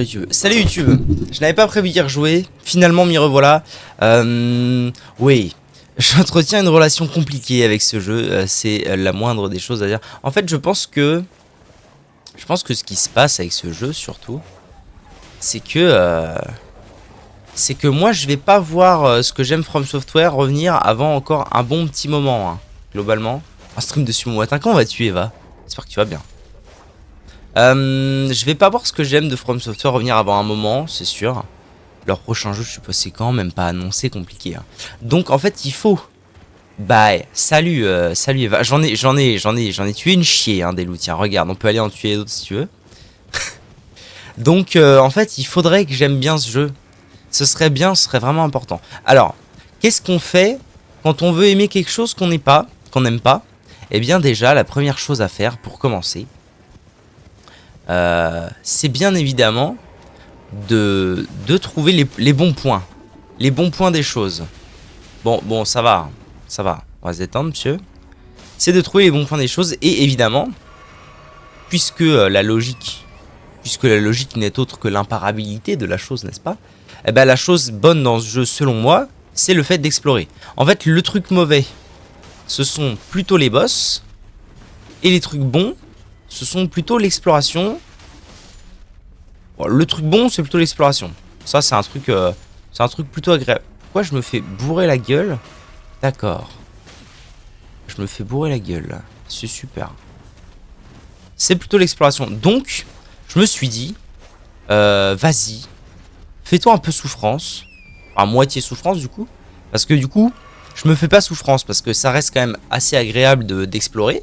YouTube. Salut YouTube. Je n'avais pas prévu d'y rejouer. Finalement m'y revoilà. Oui. J'entretiens une relation compliquée avec ce jeu. C'est la moindre des choses à dire. En fait, je pense que ce qui se passe avec ce jeu surtout, c'est que moi je vais pas voir ce que j'aime From Software revenir avant encore un bon petit moment, hein, globalement. Un stream dessus mon matin. Comment vas-tu, Eva? J'espère que tu vas bien. Je vais pas voir ce que j'aime de From Software revenir avant un moment, c'est sûr. Leur prochain jeu, je suppose, c'est quand même pas annoncé, compliqué. Hein. Donc en fait, il faut. Bah, salut Eva. J'en ai tué une chier, hein, des loups. Tiens, regarde, on peut aller en tuer d'autres si tu veux. Donc en fait, il faudrait que j'aime bien ce jeu. Ce serait bien, ce serait vraiment important. Alors, qu'est-ce qu'on fait quand on veut aimer quelque chose qu'on n'aime pas? Eh bien déjà, la première chose à faire pour commencer, c'est bien évidemment de trouver les bons points. Les bons points des choses. Bon, ça va. Ça va. On va se détendre, monsieur. C'est de trouver les bons points des choses. Et évidemment, puisque la logique n'est autre que l'imparabilité de la chose, n'est-ce pas? Eh ben, la chose bonne dans ce jeu, selon moi, c'est le fait d'explorer. En fait, le truc mauvais, ce sont plutôt les boss. Et les trucs bons, ce sont plutôt l'exploration. Bon, le truc bon, c'est plutôt l'exploration. Ça, c'est un truc plutôt agréable. Pourquoi je me fais bourrer la gueule? D'accord. Je me fais bourrer la gueule. C'est super. C'est plutôt l'exploration. Donc, je me suis dit, vas-y, fais-toi un peu souffrance. Enfin, moitié souffrance, du coup. Parce que, du coup, je me fais pas souffrance. Parce que ça reste quand même assez agréable d'explorer,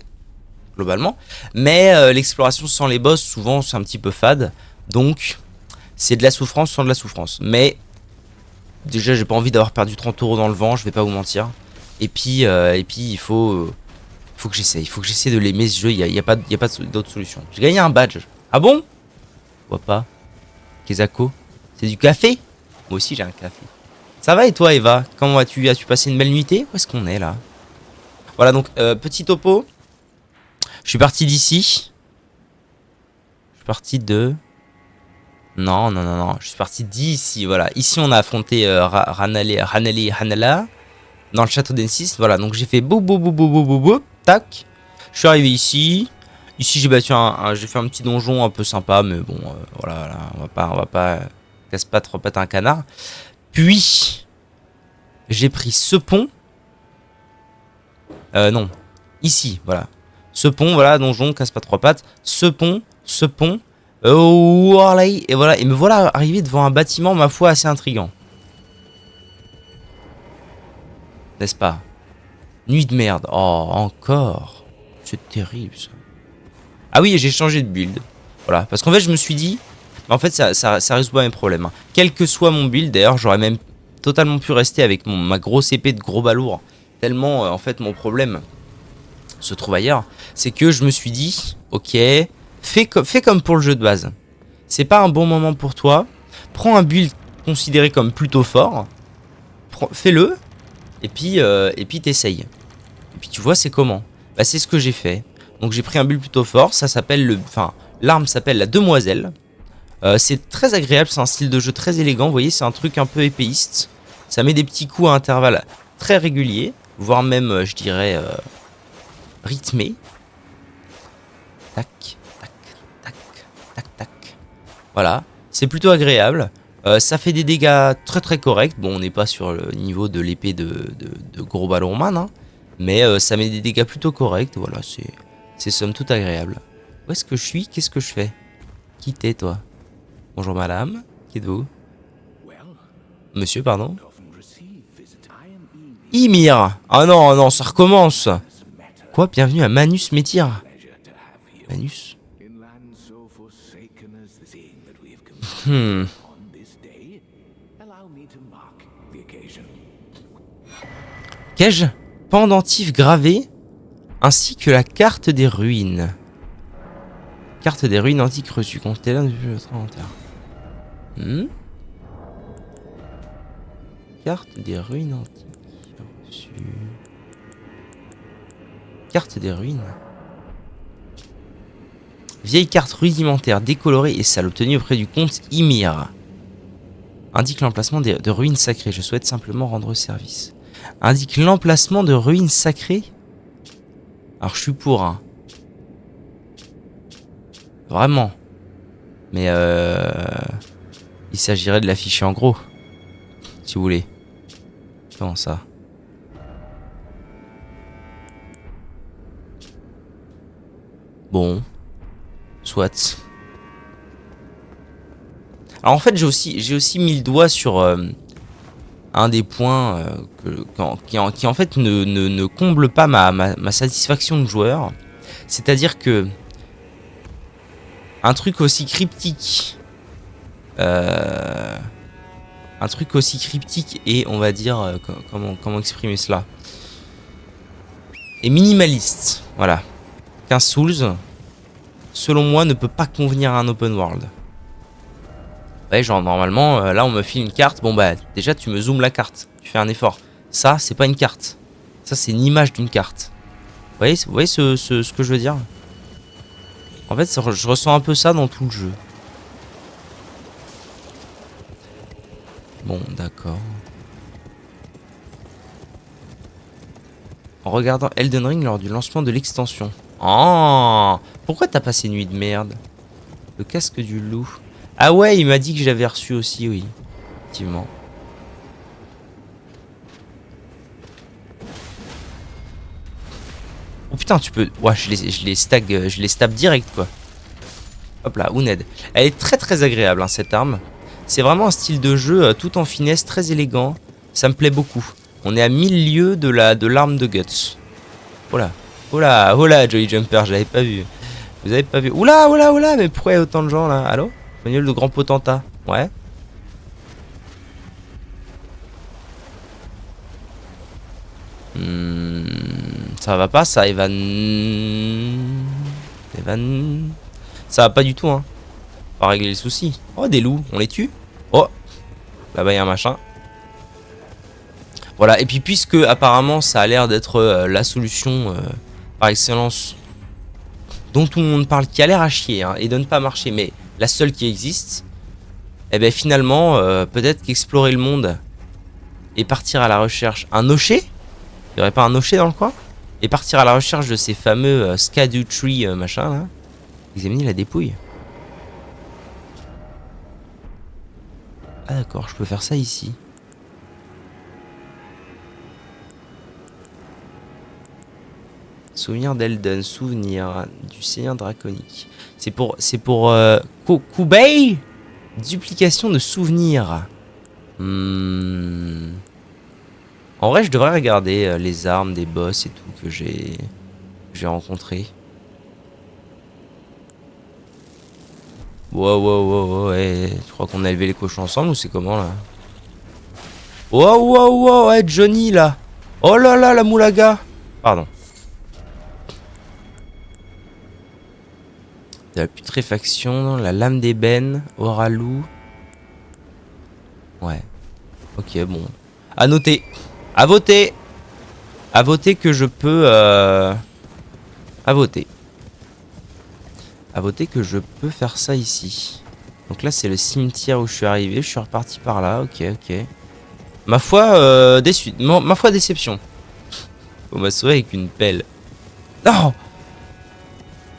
globalement. Mais l'exploration sans les boss, souvent, c'est un petit peu fade. Donc, c'est de la souffrance sans de la souffrance. Mais, déjà, j'ai pas envie d'avoir perdu 30 € dans le vent, je vais pas vous mentir. Et puis il faut que j'essaye. Il faut que j'essaie de l'aimer ce jeu, il y a pas d'autre solution. J'ai gagné un badge. Ah bon? Je vois pas. Kezako, c'est du café? Moi aussi, j'ai un café. Ça va et toi, Eva? Comment vas-tu? As-tu passé une belle nuitée? Où est-ce qu'on est, là? Voilà, donc, petit topo. Je suis parti d'ici. Je suis parti de... Non. Je suis parti d'ici, voilà. Ici, on a affronté Hanala dans le château d'Ensis. Voilà, donc j'ai fait bou, tac. Je suis arrivé ici. Ici, j'ai battu j'ai fait un petit donjon un peu sympa, mais bon, voilà, on va pas casse pas trop pattes un canard. Puis, j'ai pris ce pont. Non, ici, voilà. Ce pont, voilà, donjon, casse pas trois pattes. Ce pont. Et voilà, et me voilà arrivé devant un bâtiment, ma foi, assez intriguant. N'est-ce pas? Nuit de merde. Oh, encore. C'est terrible, ça. Ah oui, j'ai changé de build. Voilà, parce qu'en fait, je me suis dit... En fait, ça résout pas mes problèmes. Hein. Quel que soit mon build, d'ailleurs, j'aurais même totalement pu rester avec ma grosse épée de gros balourd. Tellement, en fait, mon problème se trouve ailleurs. C'est que je me suis dit, ok, fais comme pour le jeu de base. C'est pas un bon moment pour toi. Prends un build considéré comme plutôt fort. Fais-le. Et puis t'essayes. Et puis tu vois, c'est comment? Bah, c'est ce que j'ai fait. Donc j'ai pris un build plutôt fort. Ça s'appelle l'arme s'appelle la demoiselle. C'est très agréable. C'est un style de jeu très élégant. Vous voyez, c'est un truc un peu épéiste. Ça met des petits coups à intervalles très réguliers. Voire même, je dirais, rythmés. Tac, tac, tac, tac, tac. Voilà. C'est plutôt agréable. Ça fait des dégâts très très corrects. Bon, on n'est pas sur le niveau de l'épée de gros ballon man, hein, mais ça met des dégâts plutôt corrects. Voilà, c'est somme toute agréable. Où est-ce que je suis? Qu'est-ce que je fais? Qui t'es, toi? Bonjour madame, qui êtes-vous? Monsieur, pardon? Ymir! Ah non, non, ça recommence! Quoi? Bienvenue à Manus Métir. Manus? Qu'ai-je? Pendentif gravé, ainsi que la carte des ruines. Carte des ruines antiques reçue. Comptez là depuis votre inventaire. Carte des ruines antiques reçue. Carte des ruines. Vieille carte rudimentaire, décolorée et sale, obtenue auprès du comte Ymir. Indique l'emplacement de ruines sacrées. Je souhaite simplement rendre service. Indique l'emplacement de ruines sacrées. Alors je suis pour, hein. Vraiment. Mais il s'agirait de l'afficher en gros. Si vous voulez. Comment ça? Bon. Soit. Alors en fait j'ai aussi mis le doigt sur un des points qui en fait ne comble pas ma satisfaction de joueur. C'est-à-dire que un truc aussi cryptique et on va dire comment exprimer cela, et minimaliste, voilà, qu'un Souls selon moi ne peut pas convenir à un open world. Ouais, genre normalement là on me file une carte, bon bah déjà tu me zoomes la carte, tu fais un effort. Ça c'est pas une carte, ça c'est une image d'une carte. Vous voyez ce que je veux dire? En fait je ressens un peu ça dans tout le jeu. Bon d'accord. En regardant Elden Ring lors du lancement de l'extension. Oh, pourquoi t'as passé nuit de merde? Le casque du loup. Ah ouais, il m'a dit que j'avais reçu aussi, oui. Effectivement. Oh putain, tu peux... Ouais, je les stab direct, quoi. Hop là, Uned. Elle est très très agréable, hein, cette arme. C'est vraiment un style de jeu tout en finesse, très élégant. Ça me plaît beaucoup. On est à 1000 lieues de l'arme de Guts. Oh là. Oh là, oh là, Jolly Jumper, je l'avais pas vu. Vous avez pas vu? Oula, oula, oula, mais pourquoi il y a autant de gens là? Allô? Manuel de grand potentat. Ouais. Ça va pas, ça, Evan. Evan. Ça va pas du tout, hein. On va régler les soucis. Oh, des loups, on les tue? Oh, là-bas il y a un machin. Voilà, et puis puisque apparemment ça a l'air d'être la solution par excellence dont tout le monde parle, qui a l'air à chier hein, et de ne pas marcher, mais la seule qui existe, et bien finalement, peut-être qu'explorer le monde et partir à la recherche. Un nocher? Il n'y aurait pas un nocher dans le coin? Et partir à la recherche de ces fameux Skadu Tree machin là. Examiner la dépouille. Ah d'accord, je peux faire ça ici. Souvenir d'Elden, souvenir du Seigneur draconique. C'est pour Koubei. Duplication de souvenirs. En vrai, je devrais regarder les armes des boss et tout que j'ai rencontré. Wow, wow, wow, ouais. Tu crois qu'on a élevé les cochons ensemble ou c'est comment là? Wow, wow, wow, ouais, Johnny là. Oh là là, la moulaga. Pardon. De la putréfaction, la lame d'ébène, Oralou. Ouais. Ok, bon. À noter. À voter. À voter que je peux... À voter. À voter que je peux faire ça ici. Donc là, c'est le cimetière où je suis arrivé. Je suis reparti par là. Ok, ok. Ma foi, déçu. Ma foi, déception. On m'a sauvé avec une pelle. Non!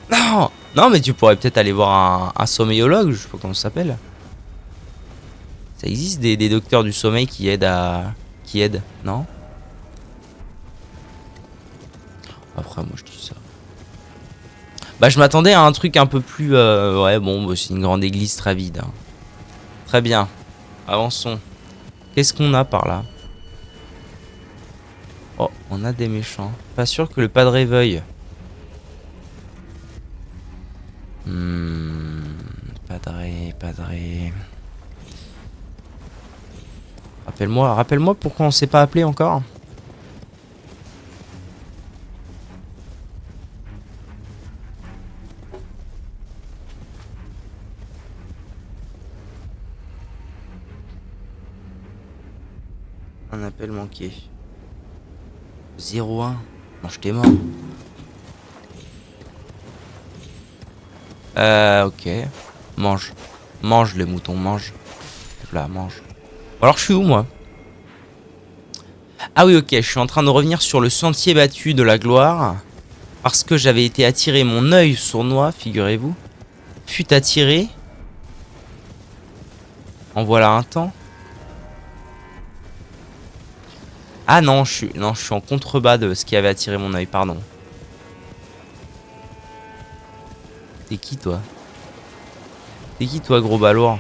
Non! Non, mais tu pourrais peut-être aller voir un sommeillologue. Je sais pas comment ça s'appelle. Ça existe des docteurs du sommeil qui aident à... Qui aident, non? Après, moi, je dis ça. Bah, je m'attendais à un truc un peu plus... ouais, bon, bah, c'est une grande église très vide. Hein. Très bien. Avançons. Qu'est-ce qu'on a par là? Oh, on a des méchants. Pas sûr que le padre veuille. Padré. Rappelle-moi pourquoi on s'est pas appelé encore. Un appel manqué. 01. Non, je t'ai mort. Ok. Mange. Mange les moutons, mange. Là, mange. Alors je suis où moi? Ah oui, ok, je suis en train de revenir sur le sentier battu de la gloire. Parce que j'avais été attiré, mon œil sournois, figurez-vous, fut attiré. En voilà un temps. Ah non, je suis en contrebas de ce qui avait attiré mon œil, pardon. T'es qui toi? T'es qui toi, gros balourd?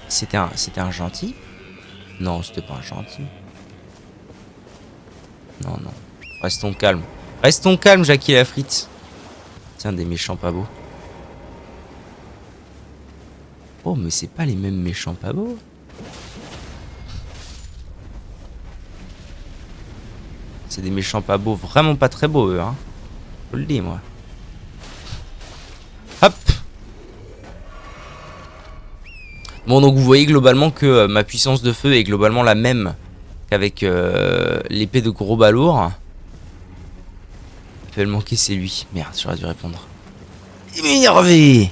C'était un gentil? Non, c'était pas un gentil. Non, non. Restons calmes. Restons calmes, Jackie la frite. Tiens, des méchants pas beaux. Oh, mais c'est pas les mêmes méchants pas beaux. C'est des méchants pas beaux, vraiment pas très beaux, eux, hein. Je le dis, moi. Hop. Bon, donc vous voyez globalement que ma puissance de feu est globalement la même qu'avec l'épée de gros balourd. Il peut le manquer, c'est lui. Merde, j'aurais dû répondre. Énervé.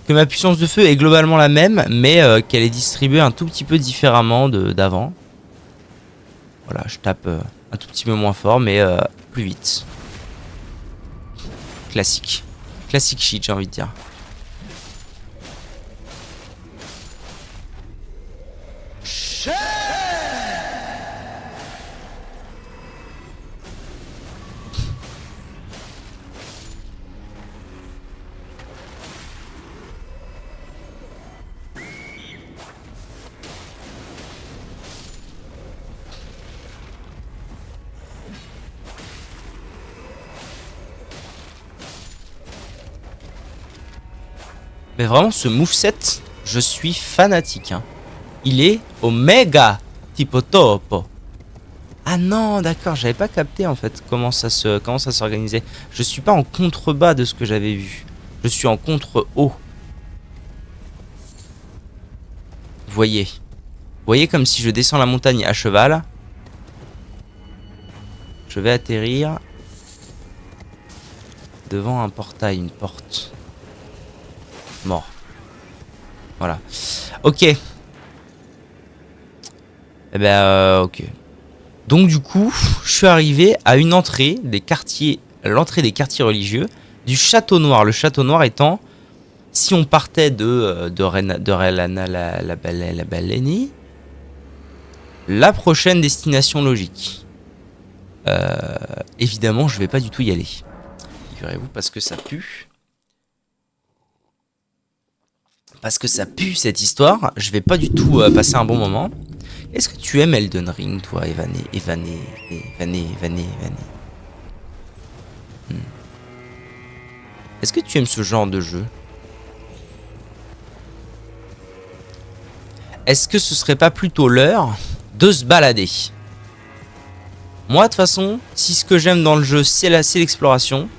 Que ma puissance de feu est globalement la même, mais qu'elle est distribuée un tout petit peu différemment d'avant. Voilà, je tape un tout petit peu moins fort, mais plus vite. Classique. Classique shit, j'ai envie de dire. Mais vraiment, ce moveset, je suis fanatique. Hein. Il est Omega Tipo Topo. Ah non, d'accord, j'avais pas capté en fait comment ça s'organisait. Je suis pas en contrebas de ce que j'avais vu. Je suis en contre-haut. Voyez. Voyez comme si je descends la montagne à cheval. Je vais atterrir devant un portail, une porte. Mort. Voilà. Ok. Eh ben, ok. Donc du coup, je suis arrivé à une entrée des quartiers, l'entrée des quartiers religieux du Château Noir. Le Château Noir étant, si on partait de Relana la Baleni, la prochaine destination logique. Évidemment, je vais pas du tout y aller. Figurez-vous, parce que ça pue. Parce que ça pue cette histoire. Je vais pas du tout passer un bon moment. Est-ce que tu aimes Elden Ring, toi, Evané Est-ce que tu aimes ce genre de jeu? Est-ce que ce serait pas plutôt l'heure de se balader? Moi, de toute façon, si ce que j'aime dans le jeu, c'est l'exploration,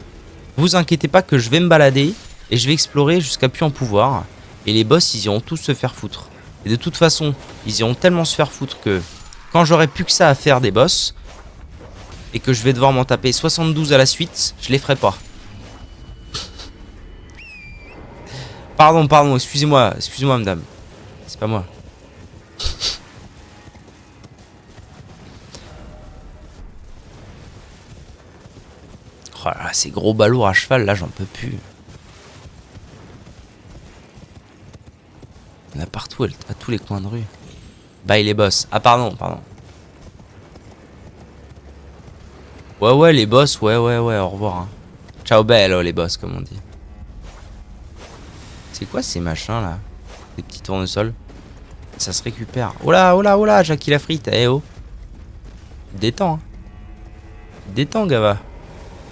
vous inquiétez pas que je vais me balader et je vais explorer jusqu'à plus en pouvoir. Et les boss, ils iront tous se faire foutre. Et de toute façon, ils iront tellement se faire foutre que quand j'aurai plus que ça à faire des boss, et que je vais devoir m'en taper 72 à la suite, je les ferai pas. Pardon, excusez-moi, madame. C'est pas moi. Oh là là, ces gros balourds à cheval, là, j'en peux plus. Il y en a partout, à tous les coins de rue. Bye les boss. Ah, pardon. Ouais, les boss, ouais, au revoir. Hein. Ciao bello, les boss, comme on dit. C'est quoi ces machins, là? Des petits tournesols. Ça se récupère. Oh là, Jackie la frite, eh oh. Détends, hein. Détends, Gava.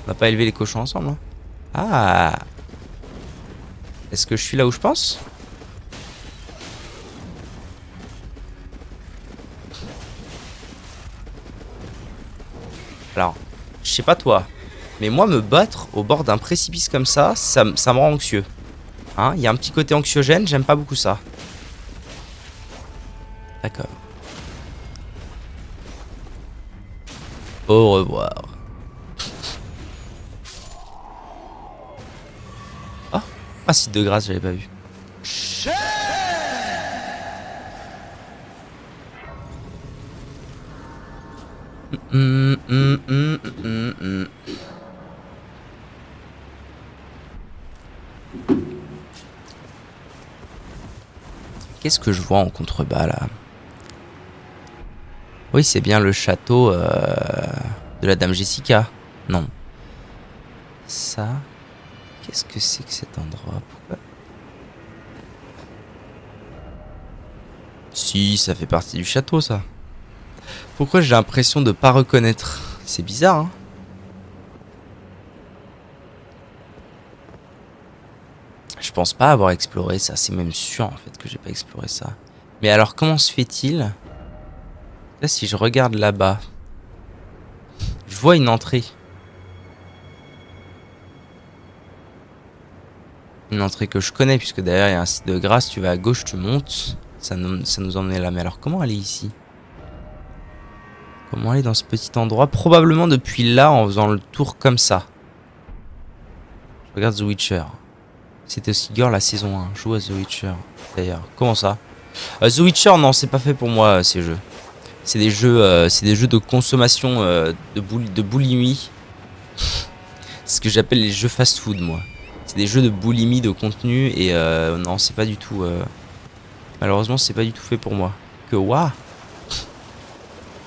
On n'a pas élevé les cochons ensemble, hein. Ah. Est-ce que je suis là où je pense? Alors, je sais pas toi, mais moi me battre au bord d'un précipice comme ça me rend anxieux. Hein, il y a un petit côté anxiogène, j'aime pas beaucoup ça. D'accord. Au revoir. Ah, site de grâce, j'avais pas vu. Qu'est-ce que je vois en contrebas là? Oui, c'est bien le château de la Dame Jessica. Non. Ça. Qu'est-ce que c'est que cet endroit? Pourquoi? Si, ça fait partie du château, ça. Pourquoi j'ai l'impression de pas reconnaître? C'est bizarre, hein? Je pense pas avoir exploré ça. C'est même sûr, en fait, que j'ai pas exploré ça. Mais alors, comment se fait-il? Là, si je regarde là-bas, je vois une entrée. Une entrée que je connais, puisque derrière, il y a un site de grâce. Tu vas à gauche, tu montes. Ça nous emmenait là. Mais alors, comment aller ici? Comment aller dans ce petit endroit? Probablement depuis là, en faisant le tour comme ça. Je regarde The Witcher. C'était aussi girl la saison 1. Je joue à The Witcher, d'ailleurs. Comment ça? The Witcher, non, c'est pas fait pour moi, ces jeux. C'est des jeux de consommation, de boulimie. C'est ce que j'appelle les jeux fast-food, moi. C'est des jeux de boulimie de contenu et non, c'est pas du tout. Malheureusement, c'est pas du tout fait pour moi. Que waouh.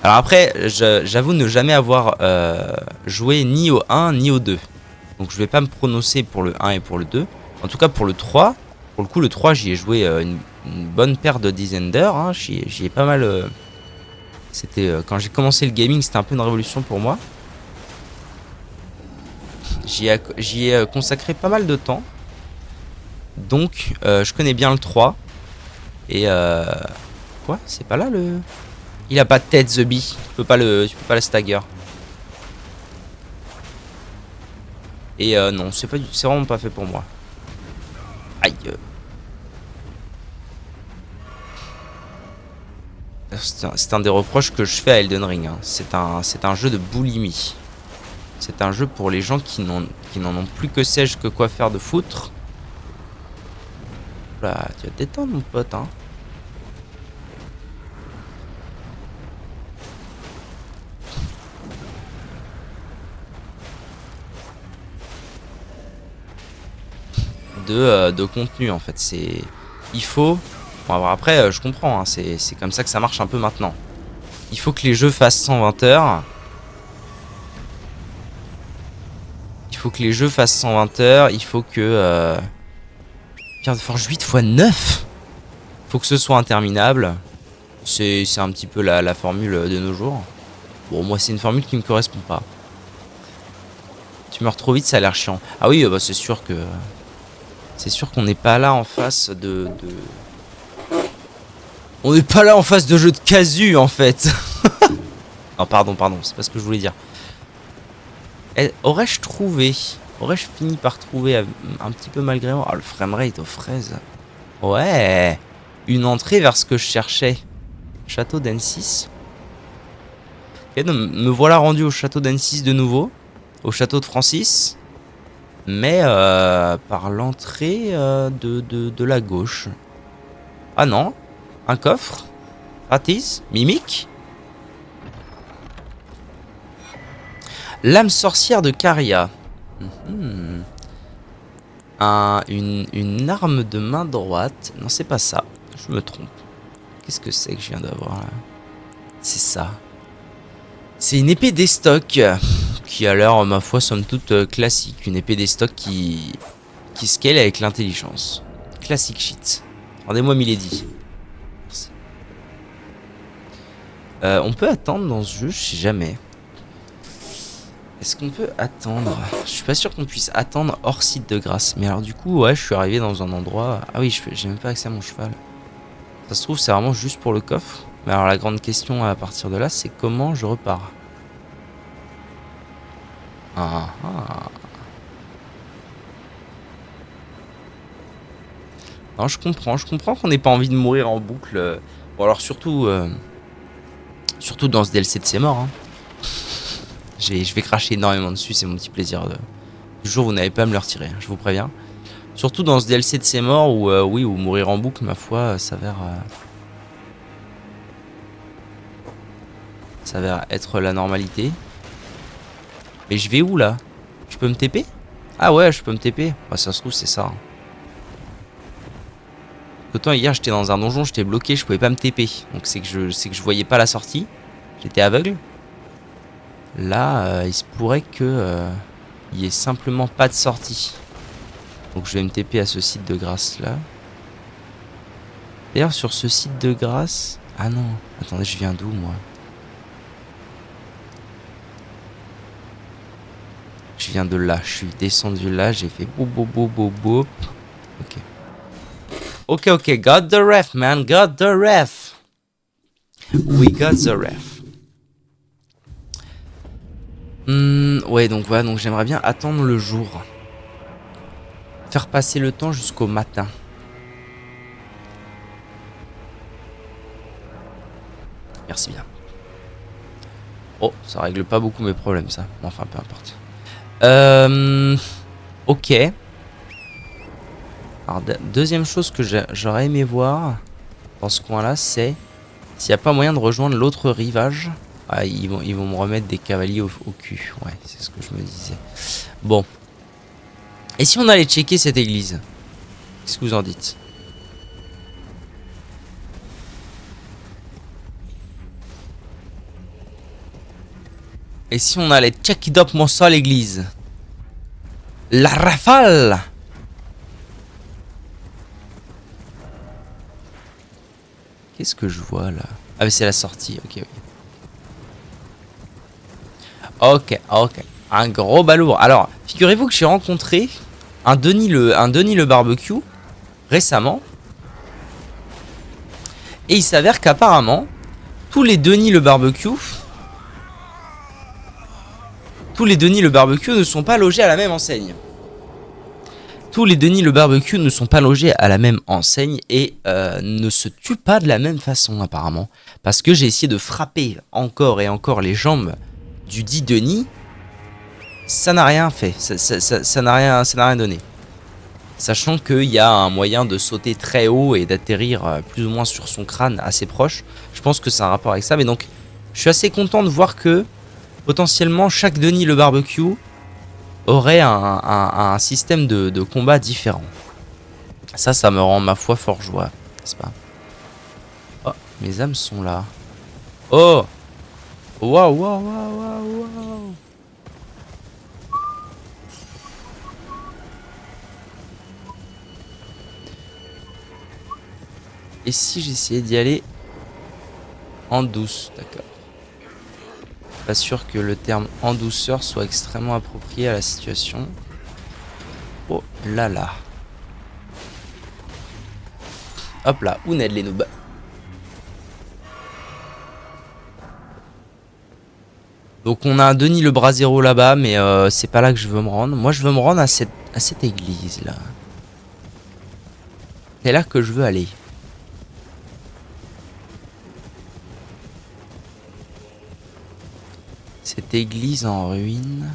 Alors après, j'avoue ne jamais avoir joué ni au 1 ni au 2. Donc je vais pas me prononcer pour le 1 et pour le 2. En tout cas pour le 3. Pour le coup, le 3, j'y ai joué une bonne paire de dizaines d'heures. Hein. J'y ai pas mal. C'était quand j'ai commencé le gaming, c'était un peu une révolution pour moi. J'y ai consacré pas mal de temps. Donc je connais bien le 3. Et quoi? C'est pas là le... Il a pas de tête, The Bee. Tu peux pas le stagger. Et non, c'est vraiment pas fait pour moi. Aïe. C'est un des reproches que je fais à Elden Ring. Hein. C'est un jeu de boulimie. C'est un jeu pour les gens qui n'en ont plus que sais-je que quoi faire de foutre. Là, tu vas te détendre, mon pote. Hein. De contenu, en fait. Il faut... Bon, alors après, je comprends. Hein. C'est comme ça que ça marche un peu maintenant. Il faut que les jeux fassent 120 heures. Il faut que les jeux fassent 120 heures. Il faut que... Pierre de Forge 8 x 9. Faut que ce soit interminable. C'est un petit peu la formule de nos jours. Bon, moi, c'est une formule qui me correspond pas. Tu meurs trop vite, ça a l'air chiant. Ah oui, bah, c'est sûr que... C'est sûr qu'on n'est pas là en face de... On n'est pas là en face de jeux de casu, en fait. Non, pardon, c'est pas ce que je voulais dire. Aurais-je fini par trouver un petit peu malgré moi? Ah, le framerate aux fraises. Ouais. Une entrée vers ce que je cherchais. Château d'N6. Et donc, me voilà rendu au château d'N6 de nouveau. Au château de Francis. Mais par l'entrée de la gauche. Ah non. Un coffre. Gratis. Mimique. L'âme sorcière de Caria. Une arme de main droite. Non, c'est pas ça. Je me trompe. Qu'est-ce que c'est que je viens d'avoir là? C'est ça. C'est une épée d'estoc qui a l'air, ma foi, somme toute classique. Une épée d'estoc qui scale avec l'intelligence. Classique shit. Rendez-moi Milady. Merci. On peut attendre dans ce jeu, je sais jamais. Est-ce qu'on peut attendre? Je suis pas sûr qu'on puisse attendre hors site de grâce. Mais alors du coup, ouais, je suis arrivé dans un endroit... Ah oui, j'ai même pas accès à mon cheval. Ça se trouve, c'est vraiment juste pour le coffre. Mais alors la grande question à partir de là, c'est comment je repars. Ah ah. Non, je comprends qu'on n'ait pas envie de mourir en boucle. Bon alors surtout dans ce DLC de C'est mort. Hein. Je vais cracher énormément dessus, c'est mon petit plaisir. Du jour où vous n'avez pas à me le retirer, je vous préviens. Surtout dans ce DLC de ces morts où, oui, où mourir en boucle, ma foi, s'avère être la normalité. Mais je vais où là? Je peux me TP? Ah ouais, je peux me TP. Bah, ça se trouve, c'est ça. Autant hier, j'étais dans un donjon, j'étais bloqué, je pouvais pas me TP. Donc c'est que je voyais pas la sortie. J'étais aveugle. Là, il se pourrait que il y ait simplement pas de sortie. Donc je vais me TP à ce site de grâce là. D'ailleurs, sur ce site de grâce... Ah non, attendez, je viens d'où moi? Je viens de là, je suis descendu là, j'ai fait boop boop boop boop boop. Ok. Ok, ok, got the ref, man, got the ref. We got the ref. Ouais, donc voilà, donc j'aimerais bien attendre le jour. Faire passer le temps jusqu'au matin. Merci bien. Oh, ça règle pas beaucoup mes problèmes, ça. Enfin, peu importe. Ok. Alors, deuxième chose que j'aurais aimé voir dans ce coin-là, c'est s'il n'y a pas moyen de rejoindre l'autre rivage. Ah, ils vont me remettre des cavaliers au cul. Ouais, c'est ce que je me disais. Bon. Et si on allait checker cette église? Qu'est-ce que vous en dites? Et si on allait check it up, mon ça, l'église? La rafale! Qu'est-ce que je vois là? Ah mais c'est la sortie, ok. Ok, ok. Un gros balourd. Alors, figurez-vous que j'ai rencontré un Denis le barbecue récemment. Et il s'avère qu'apparemment, tous les Denis le barbecue ne sont pas logés à la même enseigne. Tous les Denis le barbecue ne sont pas logés à la même enseigne et ne se tuent pas de la même façon apparemment. Parce que j'ai essayé de frapper encore et encore les jambes du dit Denis, ça n'a rien fait, ça n'a rien donné. Sachant qu'il y a un moyen de sauter très haut et d'atterrir plus ou moins sur son crâne assez proche. Je pense que c'est un rapport avec ça, mais donc je suis assez content de voir que potentiellement chaque Denis le barbecue aurait un système de combat différent. Ça me rend ma foi fort joie, n'est-ce pas? Oh, mes âmes sont là. Oh! Waouh, waouh, waouh, waouh, waouh! Et si j'essayais d'y aller en douce, d'accord. Pas sûr que le terme en douceur soit extrêmement approprié à la situation. Oh là là. Hop là, où n'aide les noobs? Donc on a un Denis le Brasero là-bas, mais c'est pas là que je veux me rendre. Moi je veux me rendre à cette église là. C'est là que je veux aller. Cette église en ruine.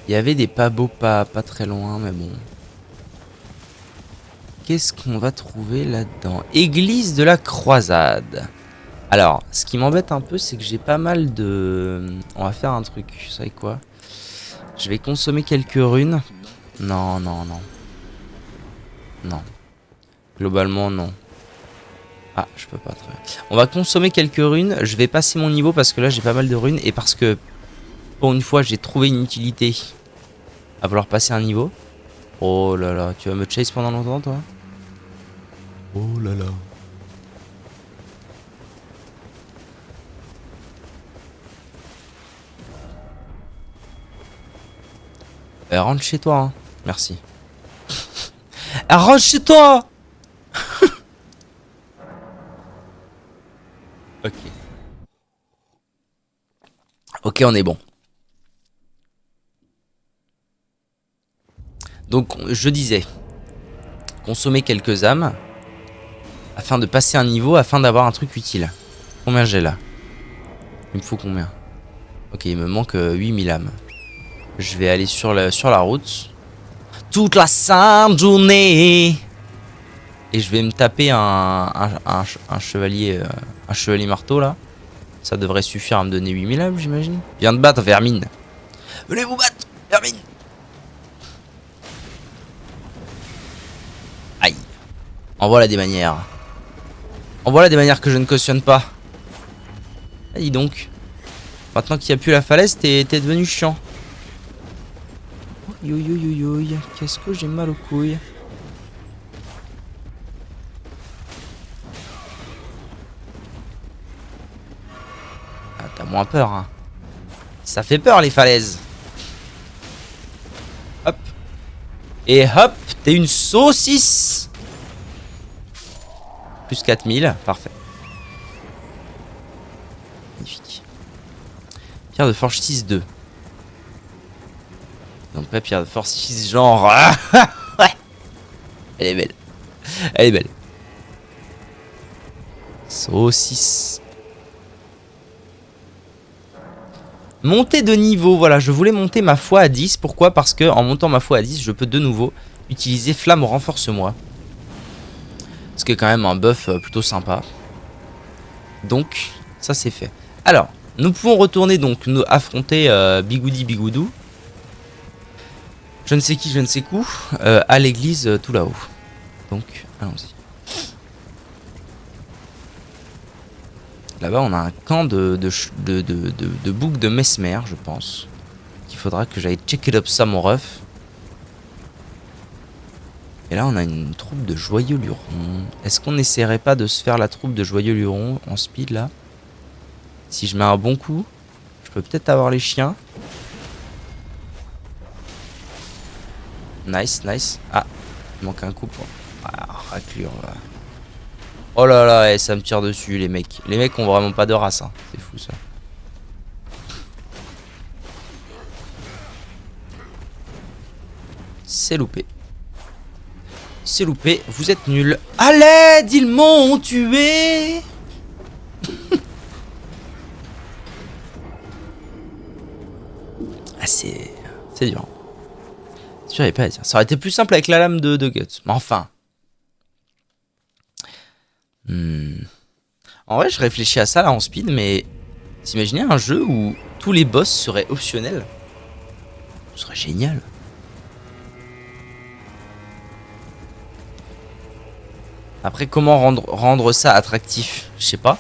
Il y avait des pabots pas très loin, mais bon. Qu'est-ce qu'on va trouver là-dedans? Église de la croisade. Alors, ce qui m'embête un peu, c'est que j'ai pas mal de... On va faire un truc, vous savez quoi? Je vais consommer quelques runes. Non, non, non. Non. Globalement, non. Ah, je peux pas. On va consommer quelques runes. Je vais passer mon niveau parce que là, j'ai pas mal de runes. Et parce que, pour une fois, j'ai trouvé une utilité à vouloir passer un niveau. Oh là là, tu vas me chase pendant longtemps, toi? Oh là là. Rentre chez toi, hein. Merci. Rentre chez toi. Ok. Ok, on est bon. Donc, je disais, consommer quelques âmes afin de passer un niveau, afin d'avoir un truc utile. Combien j'ai là? Il me faut combien? Ok, il me manque 8000 âmes. Je vais aller sur la route. Toute la sainte journée. Et je vais me taper un chevalier marteau là. Ça devrait suffire à me donner 8000 âmes, j'imagine. Viens de battre, Vermine. Venez vous battre, Vermine. Aïe. En voilà des manières. En voilà des manières que je ne cautionne pas. Ah, dis donc. Maintenant qu'il n'y a plus la falaise, t'es devenu chiant. Yo yo yo yo yo. Qu'est-ce que j'ai mal aux couilles. Ah, t'as moins peur, hein. Ça fait peur les falaises. Hop. Et hop, t'es une saucisse. Plus 4000, parfait. Magnifique. Pierre de forge 6-2. Donc pas pierre de forge 6 genre. Ouais. Elle est belle. Elle est belle. Saucisse. Monter de niveau, voilà, je voulais monter ma foi à 10. Pourquoi? Parce que en montant ma foi à 10, je peux de nouveau utiliser flamme renforce-moi. Ce qui est quand même un buff plutôt sympa. Donc, ça c'est fait. Alors, nous pouvons retourner donc nous affronter Bigoudi Bigoudou. Je ne sais qui, je ne sais où, à l'église tout là-haut. Donc, allons-y. Là-bas, on a un camp de boucs de mesmer, je pense. Qu'il faudra que j'aille checker up ça, mon ref. Et là, on a une troupe de joyeux lurons. Est-ce qu'on n'essaierait pas de se faire la troupe de joyeux lurons en speed, là? Si je mets un bon coup, je peux peut-être avoir les chiens. Nice, nice. Ah, il manque un coup pour... Ah, raclure, là. Oh là là, ça me tire dessus les mecs. Les mecs ont vraiment pas de race, hein. C'est fou ça. C'est loupé. C'est loupé, vous êtes nuls. À l'aide, ils m'ont tué. Ah c'est dur. C'est sûr, il n'y a pas à dire. Ça aurait été plus simple avec la lame de Guts. Mais enfin. En vrai, je réfléchis à ça là en speed, mais t'imaginez un jeu où tous les boss seraient optionnels? Ce serait génial. Après, comment rendre ça attractif? Je sais pas.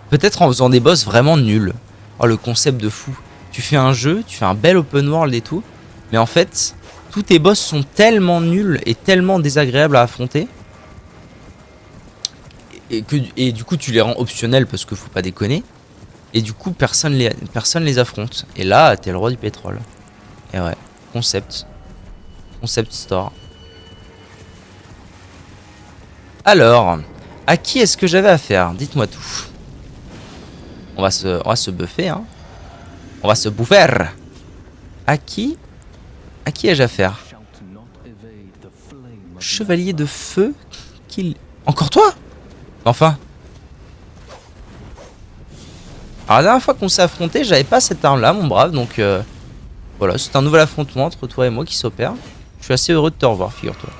Peut-être en faisant des boss vraiment nuls. Oh, le concept de fou. Tu fais un jeu, tu fais un bel open world et tout, mais en fait, tous tes boss sont tellement nuls et tellement désagréables à affronter. Et du coup tu les rends optionnels parce que faut pas déconner. Et du coup personne les affronte. Et là t'es le roi du pétrole. Et ouais, concept store. Alors, à qui est-ce que j'avais affaire? Dites-moi tout. On va se buffer, hein. On va se bouffer. À qui ai-je affaire? Chevalier de feu. Encore toi? Enfin. Alors la dernière fois qu'on s'est affronté, j'avais pas cette arme là, mon brave, donc voilà, c'est un nouvel affrontement entre toi et moi qui s'opère. Je suis assez heureux de te revoir, figure-toi.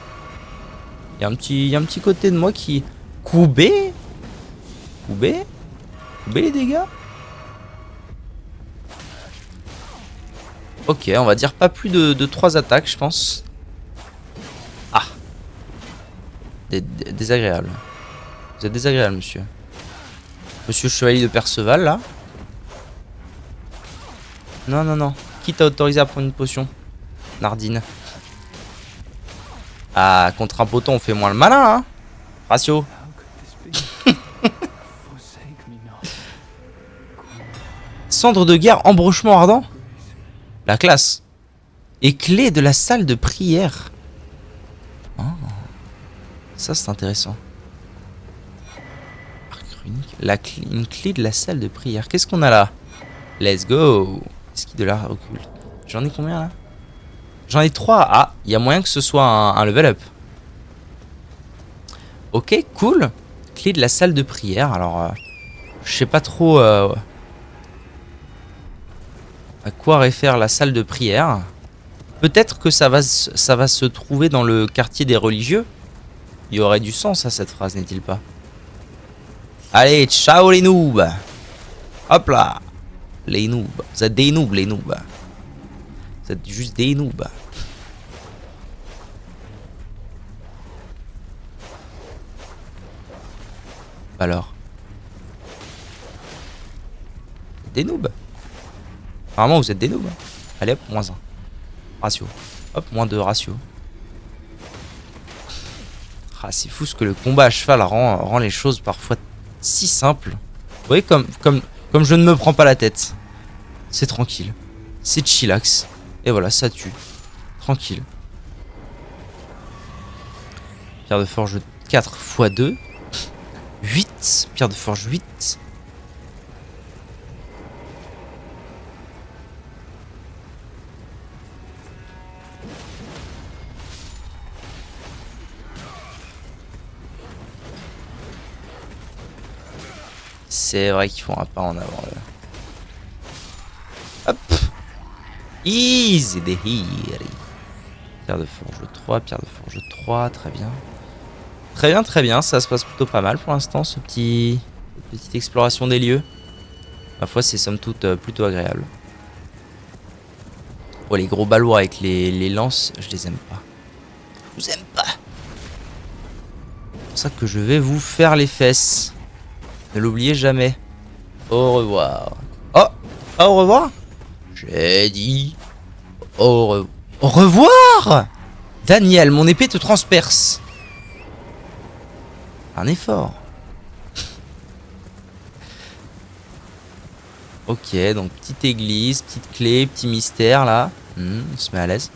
Il y a un petit côté de moi qui... Koubé les dégâts. Ok, on va dire pas plus de 3 attaques, je pense. Ah. Désagréable. Vous êtes désagréable, monsieur. Monsieur Chevalier de Perceval, là. Non, non, non. Qui t'a autorisé à prendre une potion? Nardine. Ah, contre un poton, on fait moins le malin, hein. Ratio. Cendre de guerre, embrochement ardent. La classe. Et clé de la salle de prière. Oh. Ça, c'est intéressant. Une clé de la salle de prière. Qu'est-ce qu'on a là? Let's go. Esquisse de l'art occulte. J'en ai combien là? J'en ai 3. Ah, il y a moyen que ce soit un level up. Ok, cool. Clé de la salle de prière. Alors, je sais pas trop à quoi réfère la salle de prière. Peut-être que ça va se trouver dans le quartier des religieux. Il y aurait du sens à cette phrase, n'est-il pas? Allez, ciao les noobs. Hop là. Les noobs. Vous êtes des noobs, les noobs. Vous êtes juste des noobs. Alors. Des noobs. Apparemment, vous êtes des noobs. Allez hop, moins 1. Ratio. Hop, moins 2 ratio. Ah, c'est fou ce que le combat à cheval rend les choses parfois si simples. Vous voyez, comme je ne me prends pas la tête. C'est tranquille. C'est chillax. Et voilà, ça tue. Tranquille. Pierre de forge 4 x 2. 8. Pierre de forge 8. C'est vrai qu'ils font un pas en avant là. Hop. Easy the here. Pierre de forge 3, pierre de forge 3, très bien. Très bien, très bien, ça se passe plutôt pas mal pour l'instant, cette petite exploration des lieux. Ma foi, c'est somme toute plutôt agréable. Oh, les gros balourds avec les lances, je les aime pas. Je vous aime pas. C'est pour ça que je vais vous faire les fesses. Ne l'oubliez jamais. Au revoir. Oh, au revoir. J'ai dit au revoir. Daniel, mon épée te transperce. Un effort. Ok, donc petite église, petite clé, petit mystère là. On se met à l'aise.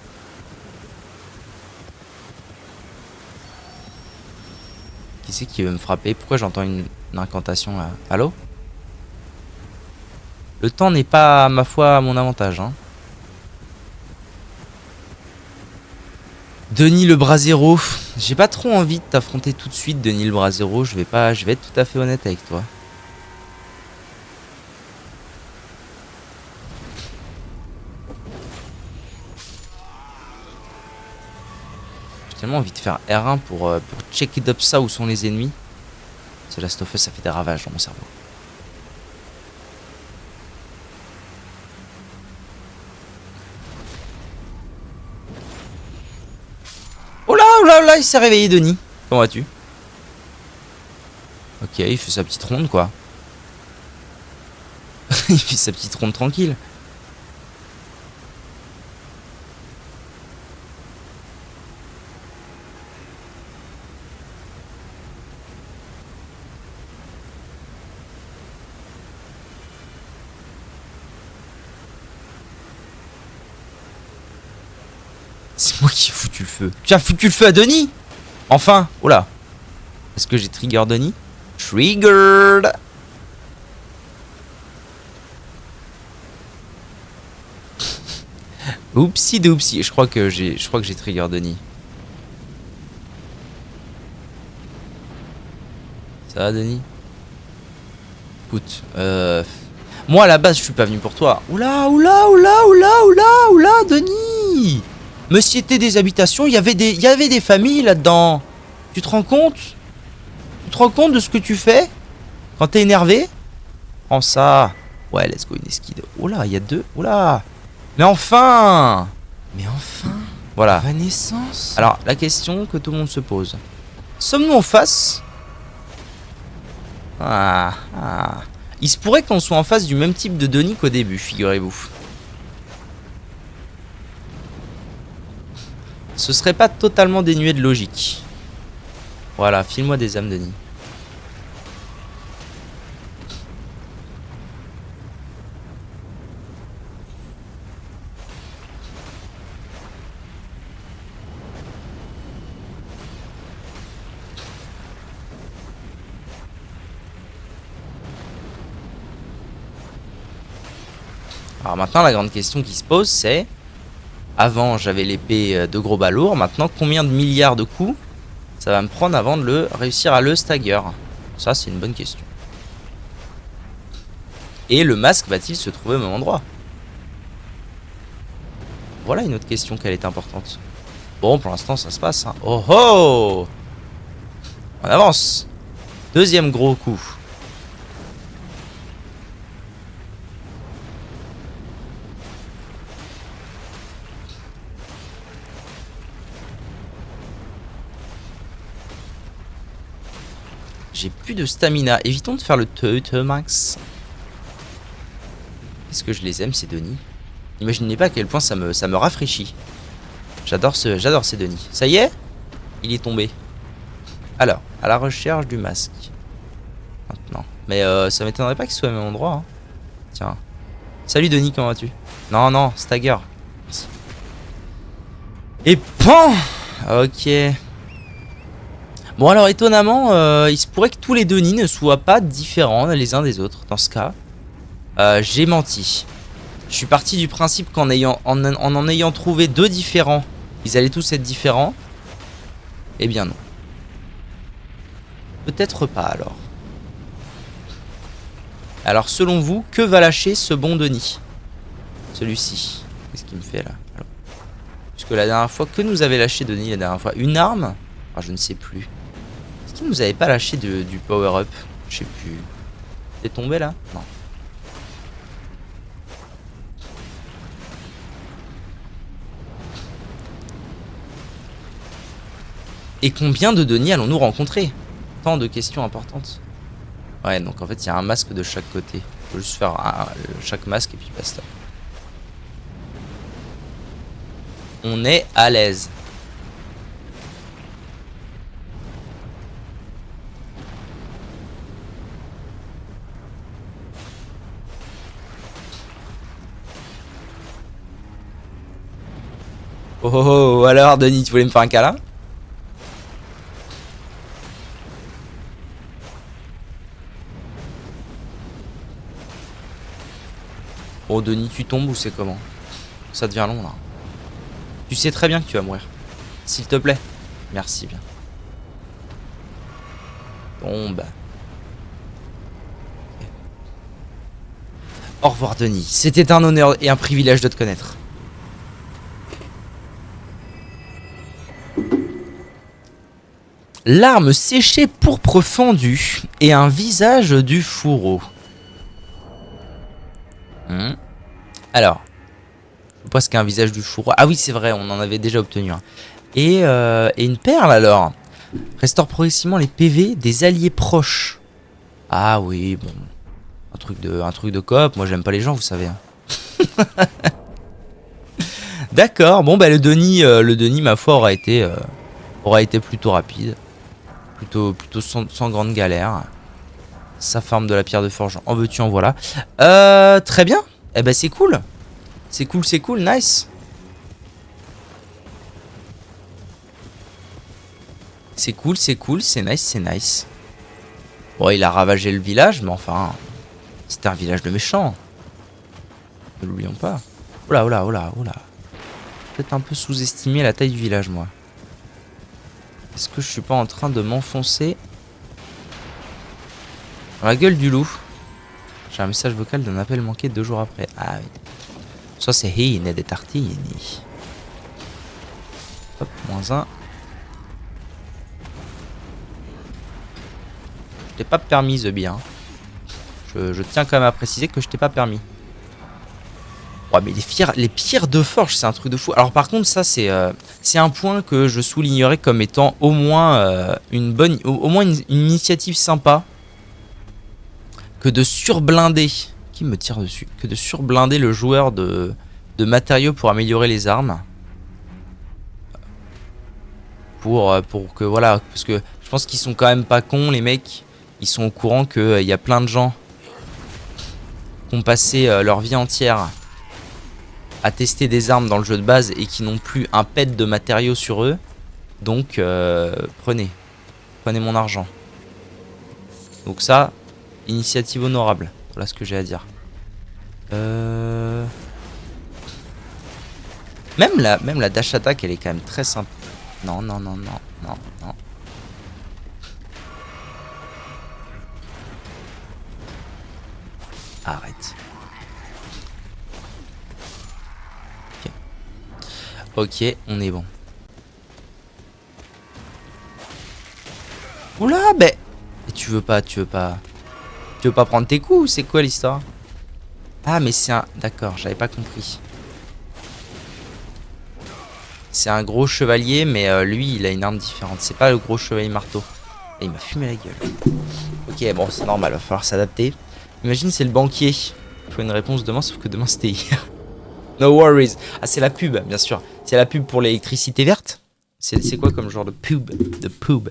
Qui c'est qui veut me frapper? Pourquoi j'entends une incantation là? Allô? Le temps n'est pas, ma foi, à mon avantage. Hein. Denis le Brasero. J'ai pas trop envie de t'affronter tout de suite, Denis le Brasero. Je vais être tout à fait honnête avec toi. J'ai tellement envie de faire R1 pour check it up ça où sont les ennemis. Ce Last of Us, ça fait des ravages dans mon cerveau. Oh là, il s'est réveillé, Denis. Comment vas-tu? Ok, il fait sa petite ronde, quoi. Il fait sa petite ronde tranquille. C'est moi qui ai foutu le feu. Tu as foutu le feu à Denis? Enfin. Oh là. Est-ce que j'ai trigger Denis? Triggered. Oupsie doupsie. Je crois que j'ai trigger Denis. Ça va, Denis? Écoute, moi à la base je suis pas venu pour toi. Oula, Denis! Mais si c'était des habitations, il y avait des familles là-dedans. Tu te rends compte? Tu te rends compte de ce que tu fais? Quand t'es énervé? Prends ça. Ouais, let's go, une esquide. Oula, il y a deux. Oula! Mais enfin! Voilà. Renaissance. Alors, la question que tout le monde se pose. Sommes-nous en face? Il se pourrait qu'on soit en face du même type de Denis qu'au début, figurez-vous. Ce serait pas totalement dénué de logique. Voilà, file-moi des âmes, Denis. Alors maintenant, la grande question qui se pose, c'est... Avant, j'avais l'épée de gros balourd. Maintenant, combien de milliards de coups ça va me prendre avant de réussir à le stagger? Ça, c'est une bonne question. Et le masque va-t-il se trouver au même endroit? Voilà une autre question qui est importante. Bon, pour l'instant, ça se passe. Hein. Oh oh! On avance. Deuxième gros coup. J'ai plus de stamina. Évitons de faire le max. Est-ce que je les aime, ces Denis? Imaginez pas à quel point ça me rafraîchit. J'adore ces Denis. Ça y est? Il est tombé. Alors, à la recherche du masque. Maintenant. Mais ça m'étonnerait pas qu'il soit au même endroit. Hein. Tiens. Salut Denis, comment vas-tu? Non, non, Stagger. Merci. Et PAN! Ok. Bon alors étonnamment, il se pourrait que tous les Denis ne soient pas différents les uns des autres. Dans ce cas, j'ai menti. Je suis parti du principe qu'en en ayant trouvé deux différents, ils allaient tous être différents. Eh bien non. Peut-être pas alors. Alors selon vous, que va lâcher ce bon Denis? Celui-ci. Qu'est-ce qu'il me fait là? Alors, puisque la dernière fois, que nous avait lâché Denis la dernière fois? Une arme? Ah, je ne sais plus. Est-ce qu'il nous avait pas lâché du power-up? Je sais plus. T'es tombé là? Non. Et combien de Denis allons-nous rencontrer? Tant de questions importantes. Ouais, donc en fait, il y a un masque de chaque côté. Faut juste faire chaque masque et puis basta. On est à l'aise. Oh, oh, oh, alors Denis, tu voulais me faire un câlin? Oh Denis, tu tombes ou c'est comment? Ça devient long là. Tu sais très bien que tu vas mourir. S'il te plaît. Merci bien. Tombe. Okay. Au revoir Denis. C'était un honneur et un privilège de te connaître. L'arme séchée pourpre fendue et un visage du fourreau. Alors, je sais pas ce qu'est un visage du fourreau. Ah oui, c'est vrai, on en avait déjà obtenu un. Et une perle alors. Restaure progressivement les PV des alliés proches. Ah oui, bon. Un truc de coop. Moi, j'aime pas les gens, vous savez. Hein. D'accord. Bon, bah le Denis, ma foi, aura été plutôt rapide. Plutôt sans grande galère. Sa farm de la pierre de forge, en veux-tu, en voilà. Très bien. Eh ben c'est cool. C'est cool, nice. C'est cool, c'est nice. Bon, il a ravagé le village, mais enfin, c'était un village de méchants. Ne l'oublions pas. Oula. Peut-être un peu sous-estimé la taille du village, moi. Est-ce que je suis pas en train de m'enfoncer dans la gueule du loup? J'ai un message vocal d'un appel manqué 2 jours après. Ah oui. Ça c'est Hine des tartines. Hop, -1. Je t'ai pas permis The bien. Je tiens quand même à préciser que je t'ai pas permis. Ouais, mais les pierres de forge, c'est un truc de fou. Alors par contre, ça c'est un point que je soulignerais comme étant au moins une initiative sympa. Que de surblinder. Qui me tire dessus? Que de surblinder le joueur de matériaux pour améliorer les armes. Pour que voilà. Parce que je pense qu'ils sont quand même pas cons, les mecs. Ils sont au courant qu'il y a plein de gens qui ont passé leur vie entière à tester des armes dans le jeu de base et qui n'ont plus un pet de matériaux sur eux. Donc prenez mon argent. Donc ça, initiative honorable. Voilà ce que j'ai à dire. Même la dash attack, elle est quand même très simple. Non. Arrête. Ok. Ok, on est bon. Oula, ben... Tu veux pas... Tu veux pas prendre tes coups? C'est quoi l'histoire? Ah, mais c'est un... D'accord, j'avais pas compris. C'est un gros chevalier, mais lui, il a une arme différente. C'est pas le gros chevalier marteau. Et il m'a fumé la gueule. Ok, bon, c'est normal, va falloir s'adapter. Imagine, c'est le banquier. Il faut une réponse demain, sauf que demain, c'était hier. No worries. Ah, c'est la pub, bien sûr. C'est la pub pour l'électricité verte. C'est quoi comme genre de pub? De pub.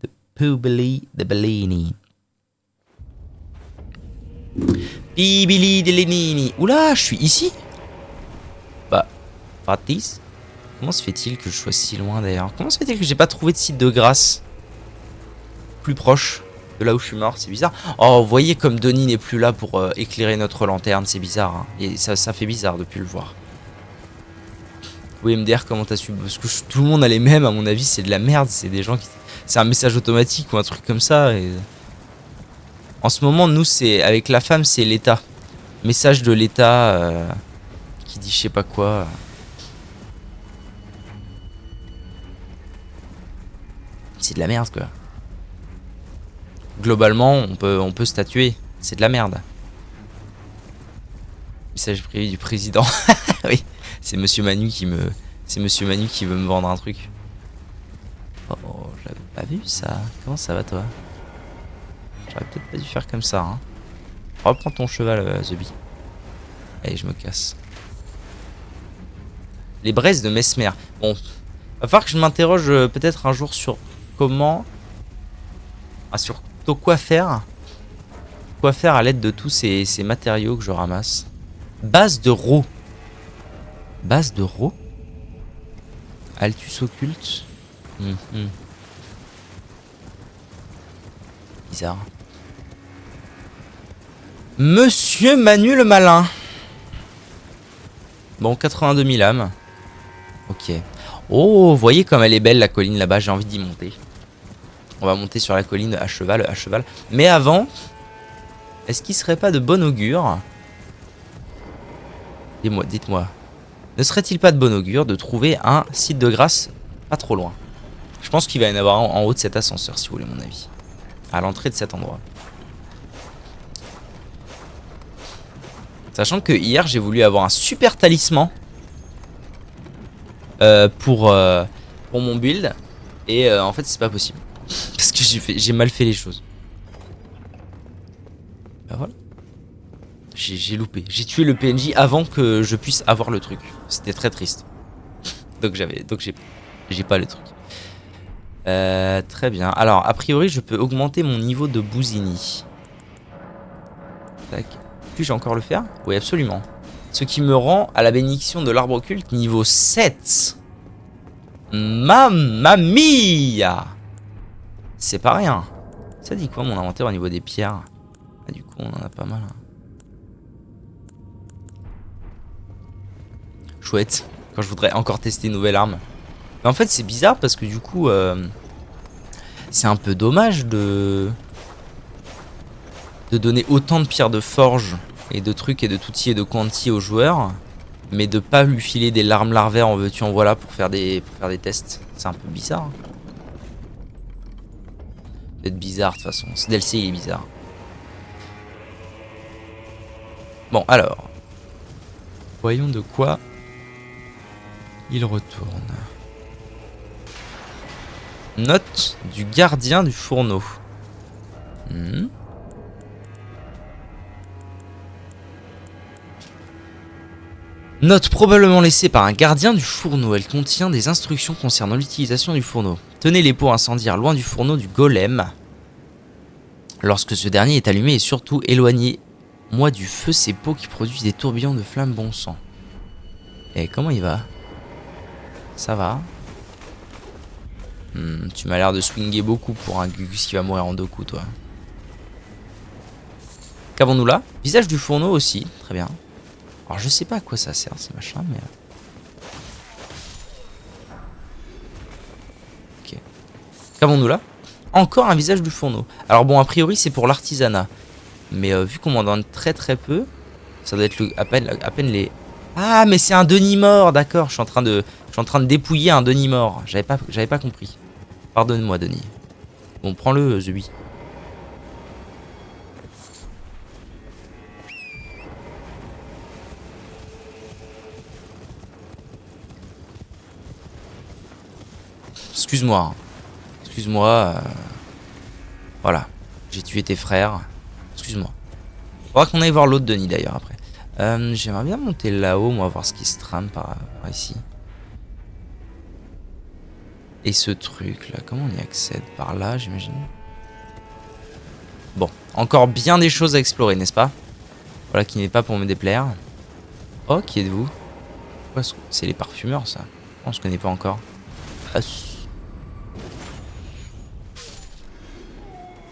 De pubili de Bellini. Pibili de Lenini. Oula, je suis ici? Bah, Fatis. Comment se fait-il que je sois si loin d'ailleurs? Comment se fait-il que j'ai pas trouvé de site de grâce plus proche de là où je suis mort? C'est bizarre. Oh, vous voyez comme Denis n'est plus là pour éclairer notre lanterne, c'est bizarre. Hein. Et ça fait bizarre depuis le voir. Oui, MDR, comment t'as su? Parce que tout le monde a les mêmes, à mon avis, c'est de la merde. C'est des gens qui. C'est un message automatique ou un truc comme ça. Et... En ce moment, nous, c'est avec la femme, c'est l'État. Message de l'État qui dit je sais pas quoi. C'est de la merde, quoi. Globalement, on peut statuer. C'est de la merde. Message privé du président. Oui, c'est Monsieur Manu qui me... C'est Monsieur Manu qui veut me vendre un truc. Oh, j'avais pas vu ça. Comment ça va, toi? J'aurais peut-être pas dû faire comme ça, hein. Reprends ton cheval, The Bee. Allez, je me casse. Les braises de Mesmer. Bon, va falloir que je m'interroge peut-être un jour sur comment... Ah, sur quoi faire. Quoi faire à l'aide de tous ces matériaux que je ramasse. Base de Ro. Base de Ro. Altus occulte. Bizarre. Monsieur Manu le malin. Bon, 82 000 âmes. Ok. Oh, vous voyez comme elle est belle la colline là-bas, j'ai envie d'y monter. On va monter sur la colline à cheval, Mais avant, est-ce qu'il serait pas de bon augure? Dites-moi. Ne serait-il pas de bon augure de trouver un site de grâce pas trop loin? Je pense qu'il va y en avoir en haut de cet ascenseur, si vous voulez mon avis. À l'entrée de cet endroit. Sachant que hier, j'ai voulu avoir un super talisman pour mon build. Et en fait, c'est pas possible. Parce que j'ai mal fait les choses. Bah voilà. J'ai loupé. J'ai tué le PNJ avant que je puisse avoir le truc. C'était très triste. Donc j'ai pas le truc. Très bien. Alors, a priori, je peux augmenter mon niveau de Bouzini. Tac. Puis-je encore le faire? Oui, absolument. Ce qui me rend à la bénédiction de l'arbre occulte niveau 7. Mamma mia! C'est pas rien. Ça dit quoi mon inventaire au niveau des pierres? Ah, du coup, on en a pas mal. Hein. Chouette. Quand je voudrais encore tester une nouvelle arme. Mais en fait, c'est bizarre parce que du coup, c'est un peu dommage de donner autant de pierres de forge et de trucs et de toutis et de quanti aux joueurs, mais de pas lui filer des larmes larvaires en veux-tu en voilà pour faire des tests. C'est un peu bizarre. Hein. C'est bizarre de toute façon. Ce DLC il est bizarre. Bon alors, voyons de quoi il retourne. Note du gardien du fourneau. Note probablement laissée par un gardien du fourneau. Elle contient des instructions concernant l'utilisation du fourneau. Tenez les pots incendiaires loin du fourneau du golem. Lorsque ce dernier est allumé et surtout éloignez-moi du feu ces pots qui produisent des tourbillons de flammes bon sang. Et comment il va? Ça va. Tu m'as l'air de swinguer beaucoup pour un Gugus qui va mourir en 2 coups, toi. Qu'avons-nous là? Visage du fourneau aussi, très bien. Alors je sais pas à quoi ça sert ces machins, mais... Ok. Qu'avons-nous là? Encore un visage du fourneau. Alors bon, a priori c'est pour l'artisanat. Mais vu qu'on m'en donne très peu, ça doit être à peine les... Ah, mais c'est un Denis-mort, d'accord. Je suis en train de dépouiller un Denis-mort. J'avais pas compris. Pardonne-moi, Denis. Bon, prends-le, Zubi. Excuse-moi. Hein. Excuse-moi. Voilà. J'ai tué tes frères. Excuse-moi. Faudra qu'on aille voir l'autre Denis d'ailleurs après. J'aimerais bien monter là-haut, moi, voir ce qui se trame par ici. Et ce truc là, comment on y accède? Par là, j'imagine. Bon, encore bien des choses à explorer, n'est-ce pas? Voilà, qui n'est pas pour me déplaire. Oh, qui êtes-vous? C'est les parfumeurs, ça. On se connaît pas encore. Ah,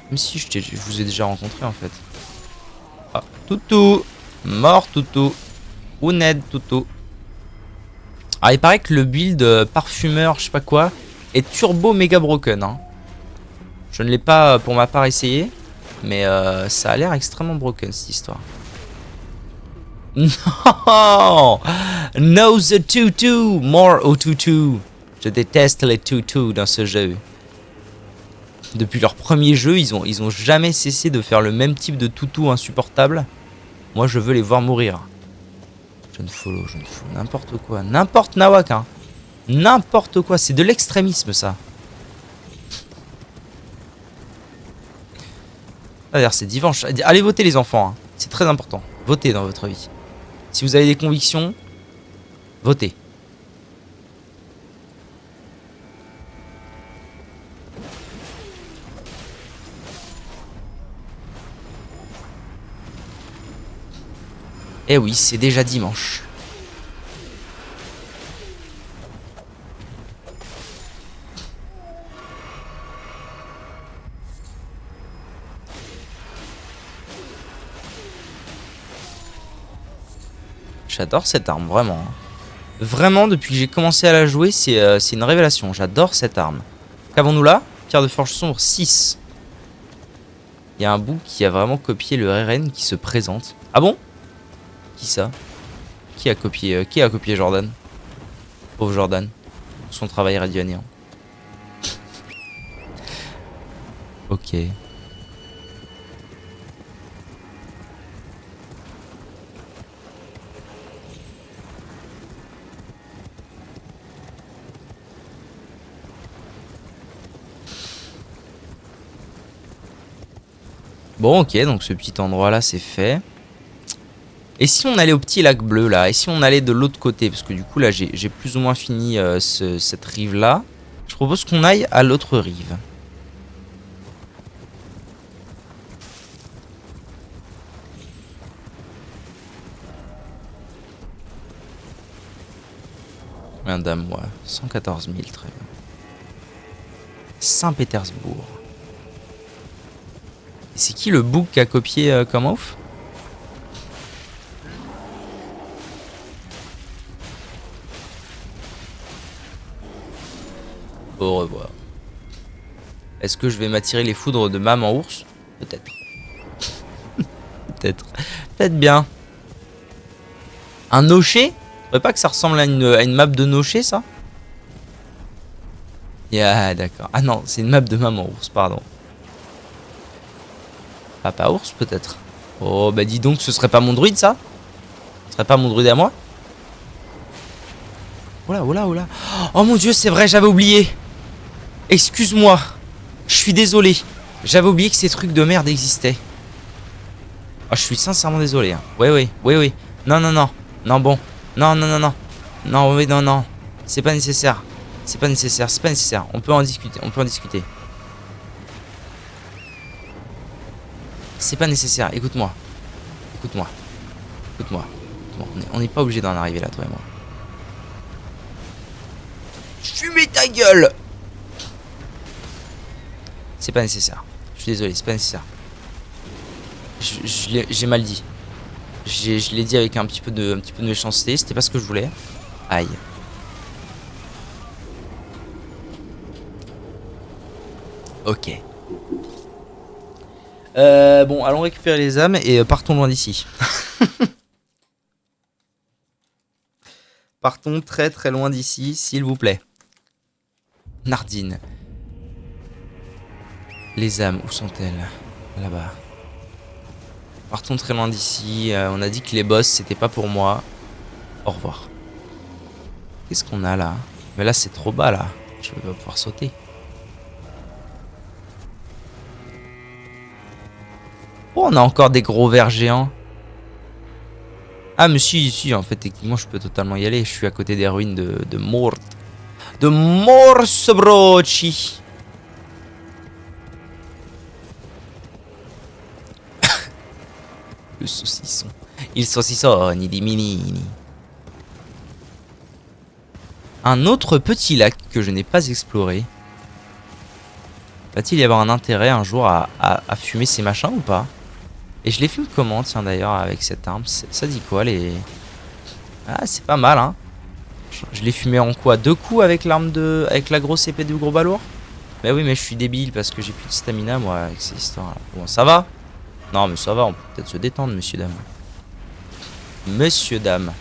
même si je vous ai déjà rencontré en fait. Ah, Toutou. Mort Toutou. Ou Ned Toutou. Ah, il paraît que le build parfumeur, je sais pas quoi, est turbo méga broken. Hein. Je ne l'ai pas pour ma part essayé, mais ça a l'air extrêmement broken cette histoire. Non, no the tutu, more au tutu. Je déteste les tutus dans ce jeu. Depuis leur premier jeu, ils ont jamais cessé de faire le même type de toutou insupportable. Moi, je veux les voir mourir. Je ne follow, n'importe quoi. N'importe nawak, hein. N'importe quoi. C'est de l'extrémisme, ça. D'ailleurs, c'est dimanche. Allez voter, les enfants. Hein. C'est très important. Votez dans votre vie. Si vous avez des convictions, votez. Eh oui, c'est déjà dimanche. J'adore cette arme, vraiment. Vraiment, depuis que j'ai commencé à la jouer, c'est une révélation. J'adore cette arme. Qu'avons-nous là? Pierre de forge sombre 6. Il y a un bout qui a vraiment copié le RN qui se présente. Ah bon? Qui ça? Qui a copié Jordan? Pauvre Jordan. Son travail réduit à néant. Ok. Bon, ok, donc ce petit endroit là c'est fait. Et si on allait au petit lac bleu là? Et si on allait de l'autre côté? Parce que du coup là j'ai plus ou moins fini cette rive là. Je propose qu'on aille à l'autre rive. Combien d'âmes, moi? 114 000, très bien. Saint-Pétersbourg. Et c'est qui le bouc qui a copié comme ouf? Au revoir. Est-ce que je vais m'attirer les foudres de maman ours? Peut-être. Peut-être. Peut-être bien. Un nocher? Je ne pas que ça ressemble à une map de nocher, ça? Yeah, d'accord. Ah non, c'est une map de maman ours, pardon. Papa ours, peut-être. Oh, bah dis donc, ce serait pas mon druide, ça? Ce serait pas mon druide à moi? Oh là, oh là, oh là. Oh mon dieu, c'est vrai, j'avais oublié. Excuse-moi. Je suis désolé. J'avais oublié que ces trucs de merde existaient. Oh, je suis sincèrement désolé. Hein. Oui, oui, oui, oui. Non, non, non. Non, bon. Non, non, non, non. Non, oui, non, non. C'est pas nécessaire. C'est pas nécessaire, c'est pas nécessaire. On peut en discuter, on peut en discuter. C'est pas nécessaire, écoute-moi. Écoute-moi. Écoute-moi. On n'est pas obligé d'en arriver là, toi et moi. Fumez ta gueule! C'est pas nécessaire. Je suis désolé, c'est pas nécessaire. J'ai mal dit. Je l'ai dit avec un petit peu de méchanceté. C'était pas ce que je voulais. Aïe. Ok. Bon, allons récupérer les âmes et partons loin d'ici. Partons très très loin d'ici, s'il vous plaît. Nardine. Les âmes, où sont-elles? Là-bas. Partons très loin d'ici. On a dit que les boss, c'était pas pour moi. Au revoir. Qu'est-ce qu'on a là? Mais là, c'est trop bas, là. Je vais pas pouvoir sauter. Oh, on a encore des gros vers géants. Ah, mais si, en fait, techniquement, je peux totalement y aller. Je suis à côté des ruines de Mort. De Morsebroci. Le saucisson. Il saucissonne, il dit mini. Un autre petit lac que je n'ai pas exploré. Va-t-il y avoir un intérêt un jour à fumer ces machins ou pas? Et je les fume comment, tiens, d'ailleurs, avec cette arme? Ça dit quoi, les... Ah, c'est pas mal, hein. Je l'ai fumé en quoi? 2 coups avec l'arme de... Avec la grosse épée du gros balourd? Bah oui, mais je suis débile parce que j'ai plus de stamina, moi, avec ces histoires-là. Bon, ça va? Non, mais ça va, on peut peut-être se détendre, monsieur, dame. Monsieur, dame.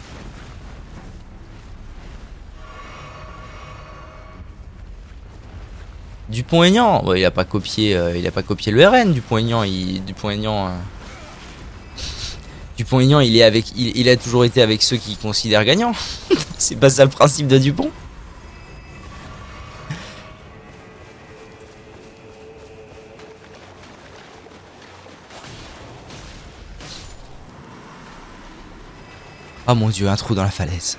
Dupont-Aignan, ouais, il a pas copié le RN. Dupont-Aignan, Dupont-Aignan, il a toujours été avec ceux qui considèrent gagnants. C'est pas ça le principe de Dupont. Oh mon dieu, un trou dans la falaise.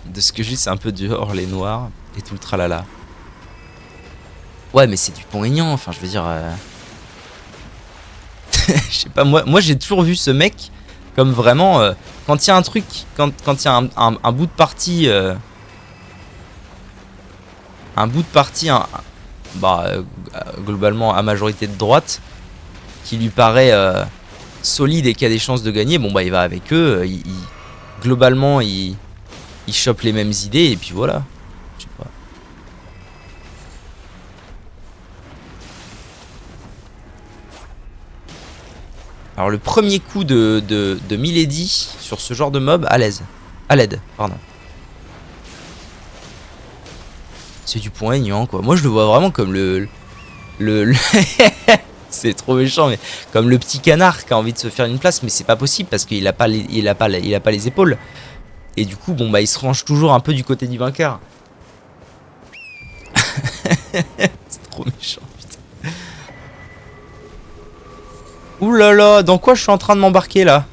De ce que je dis, c'est un peu dehors les noirs et tout le tralala. Ouais, mais c'est Dupont-Aignan, enfin je veux dire... Je sais pas, moi j'ai toujours vu ce mec comme vraiment... quand il y a un truc, quand il y a un bout de partie... un bout de partie, globalement à majorité de droite, qui lui paraît solide et qui a des chances de gagner, bon bah il va avec eux, globalement il chope les mêmes idées et puis voilà. Je sais pas. Alors le premier coup de Milady sur ce genre de mob, à l'aide, pardon. C'est Dupont-Aignan quoi. Moi je le vois vraiment comme le c'est trop méchant, mais comme le petit canard qui a envie de se faire une place, mais c'est pas possible parce qu'il a pas les épaules. Et du coup, bon bah il se range toujours un peu du côté du vainqueur. C'est trop méchant, putain. Ouh là là, dans quoi je suis en train de m'embarquer là?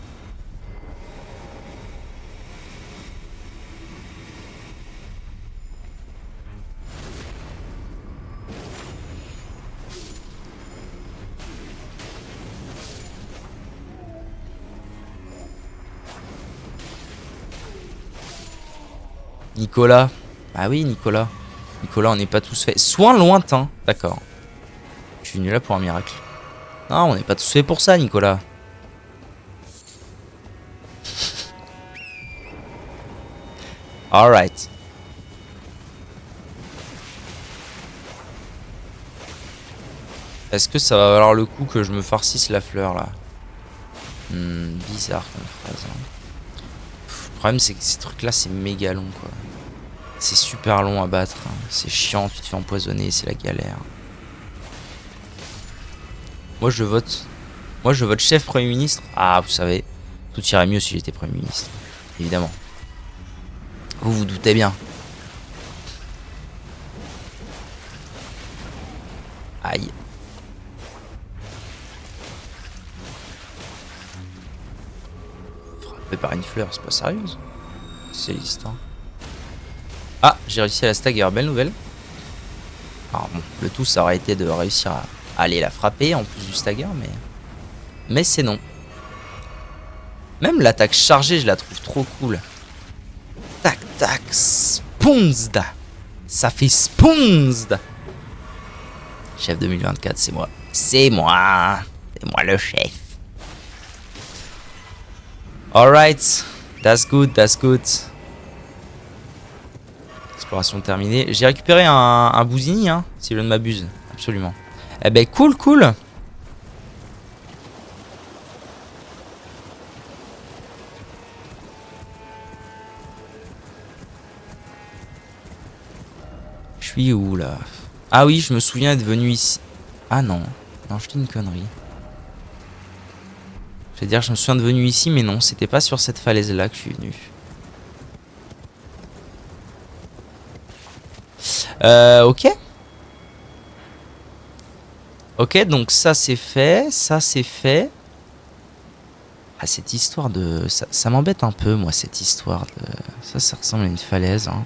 Nicolas. Ah oui, Nicolas. Nicolas, on n'est pas tous faits. Soins lointains. D'accord. Je suis venu là pour un miracle. Non, on n'est pas tous faits pour ça, Nicolas. Alright. Est-ce que ça va valoir le coup que je me farcisse la fleur là? Bizarre comme phrase. Hein. Le problème c'est que ces trucs là c'est méga long quoi. C'est super long à battre. Hein. C'est chiant, tu te fais empoisonner, c'est la galère. Moi je vote. Moi je vote chef Premier ministre. Ah vous savez, tout irait mieux si j'étais Premier ministre. Évidemment. Vous vous doutez bien. Aïe. Frappé par une fleur, c'est pas sérieuse. C'est l'histoire. Ah, j'ai réussi à la stagger, belle nouvelle. Alors bon, le tout ça aurait été de réussir à aller la frapper en plus du stagger, mais c'est non. Même l'attaque chargée, je la trouve trop cool. Tac tac, sponzda. Ça fait sponzda. Chef 2024, c'est moi. C'est moi. C'est moi le chef. Alright, that's good, that's good. Exploration terminée. J'ai récupéré un bousini, hein, si je ne m'abuse. Absolument. Eh ben cool, cool. Je suis où là? Ah oui, je me souviens être venu ici. Ah non, non, je dis une connerie. Je vais dire, je me souviens de venu ici, mais non, c'était pas sur cette falaise là que je suis venu. Ok. Ok, donc ça c'est fait, ça c'est fait. Ah, cette histoire de... Ça m'embête un peu, moi, cette histoire de... Ça ressemble à une falaise, hein.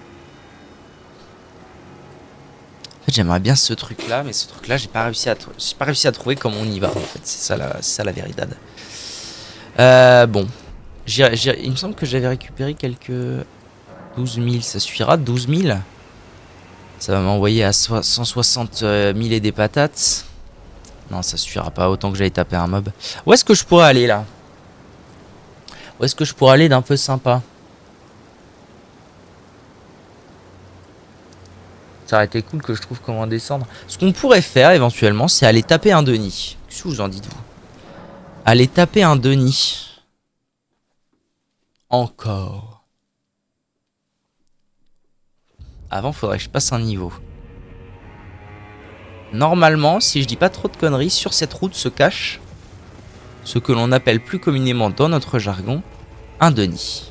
En fait, j'aimerais bien ce truc-là, mais ce truc-là, j'ai pas réussi à trouver comment on y va, en fait. C'est ça la vérité. Bon. Il me semble que j'avais récupéré quelques... 12 000, ça suffira, 12 000. Ça va m'envoyer à 160 000 et des patates. Non, ça suffira pas, autant que j'aille taper un mob. Où est-ce que je pourrais aller, là? Où est-ce que je pourrais aller d'un peu sympa? Ça aurait été cool que je trouve comment descendre. Ce qu'on pourrait faire éventuellement, c'est aller taper un Denis. Qu'est-ce que vous en dites, vous? Aller taper un Denis. Encore. Avant, faudrait que je passe un niveau. Normalement, si je dis pas trop de conneries, sur cette route se cache ce que l'on appelle plus communément dans notre jargon un Denis.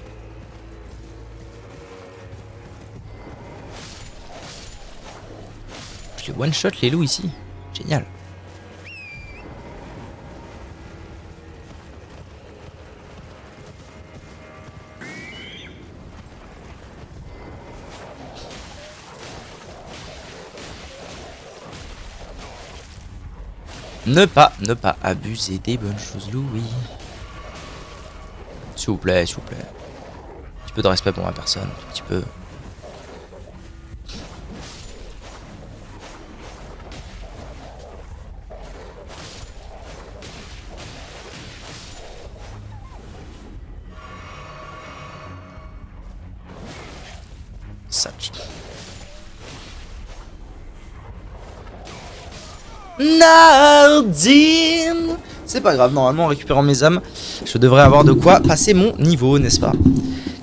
Je les one-shot les loups ici. Génial. Ne pas abuser des bonnes choses, Louis. S'il vous plaît, s'il vous plaît. Un petit peu de respect pour ma personne, un petit peu. Such. Nardine. C'est pas grave, normalement en récupérant mes âmes, je devrais avoir de quoi passer mon niveau, n'est-ce pas?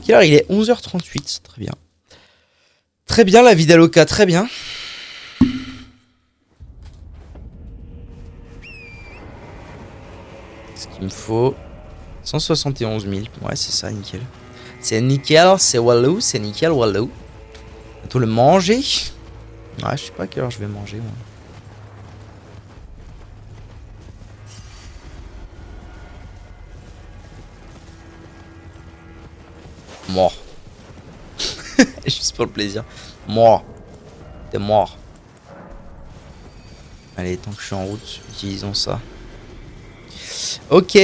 Quelle heure il est? 11h38, très bien. Très bien, la vie d'Aloca, très bien. Ce qu'il me faut... 171 000, ouais c'est ça, nickel. C'est nickel, c'est Walou, c'est nickel, Walou. Bientôt le manger. Ouais, je sais pas à quelle heure je vais manger, moi. Mort. Juste pour le plaisir. Mort. T'es mort. Allez, tant que je suis en route, utilisons ça. Ok.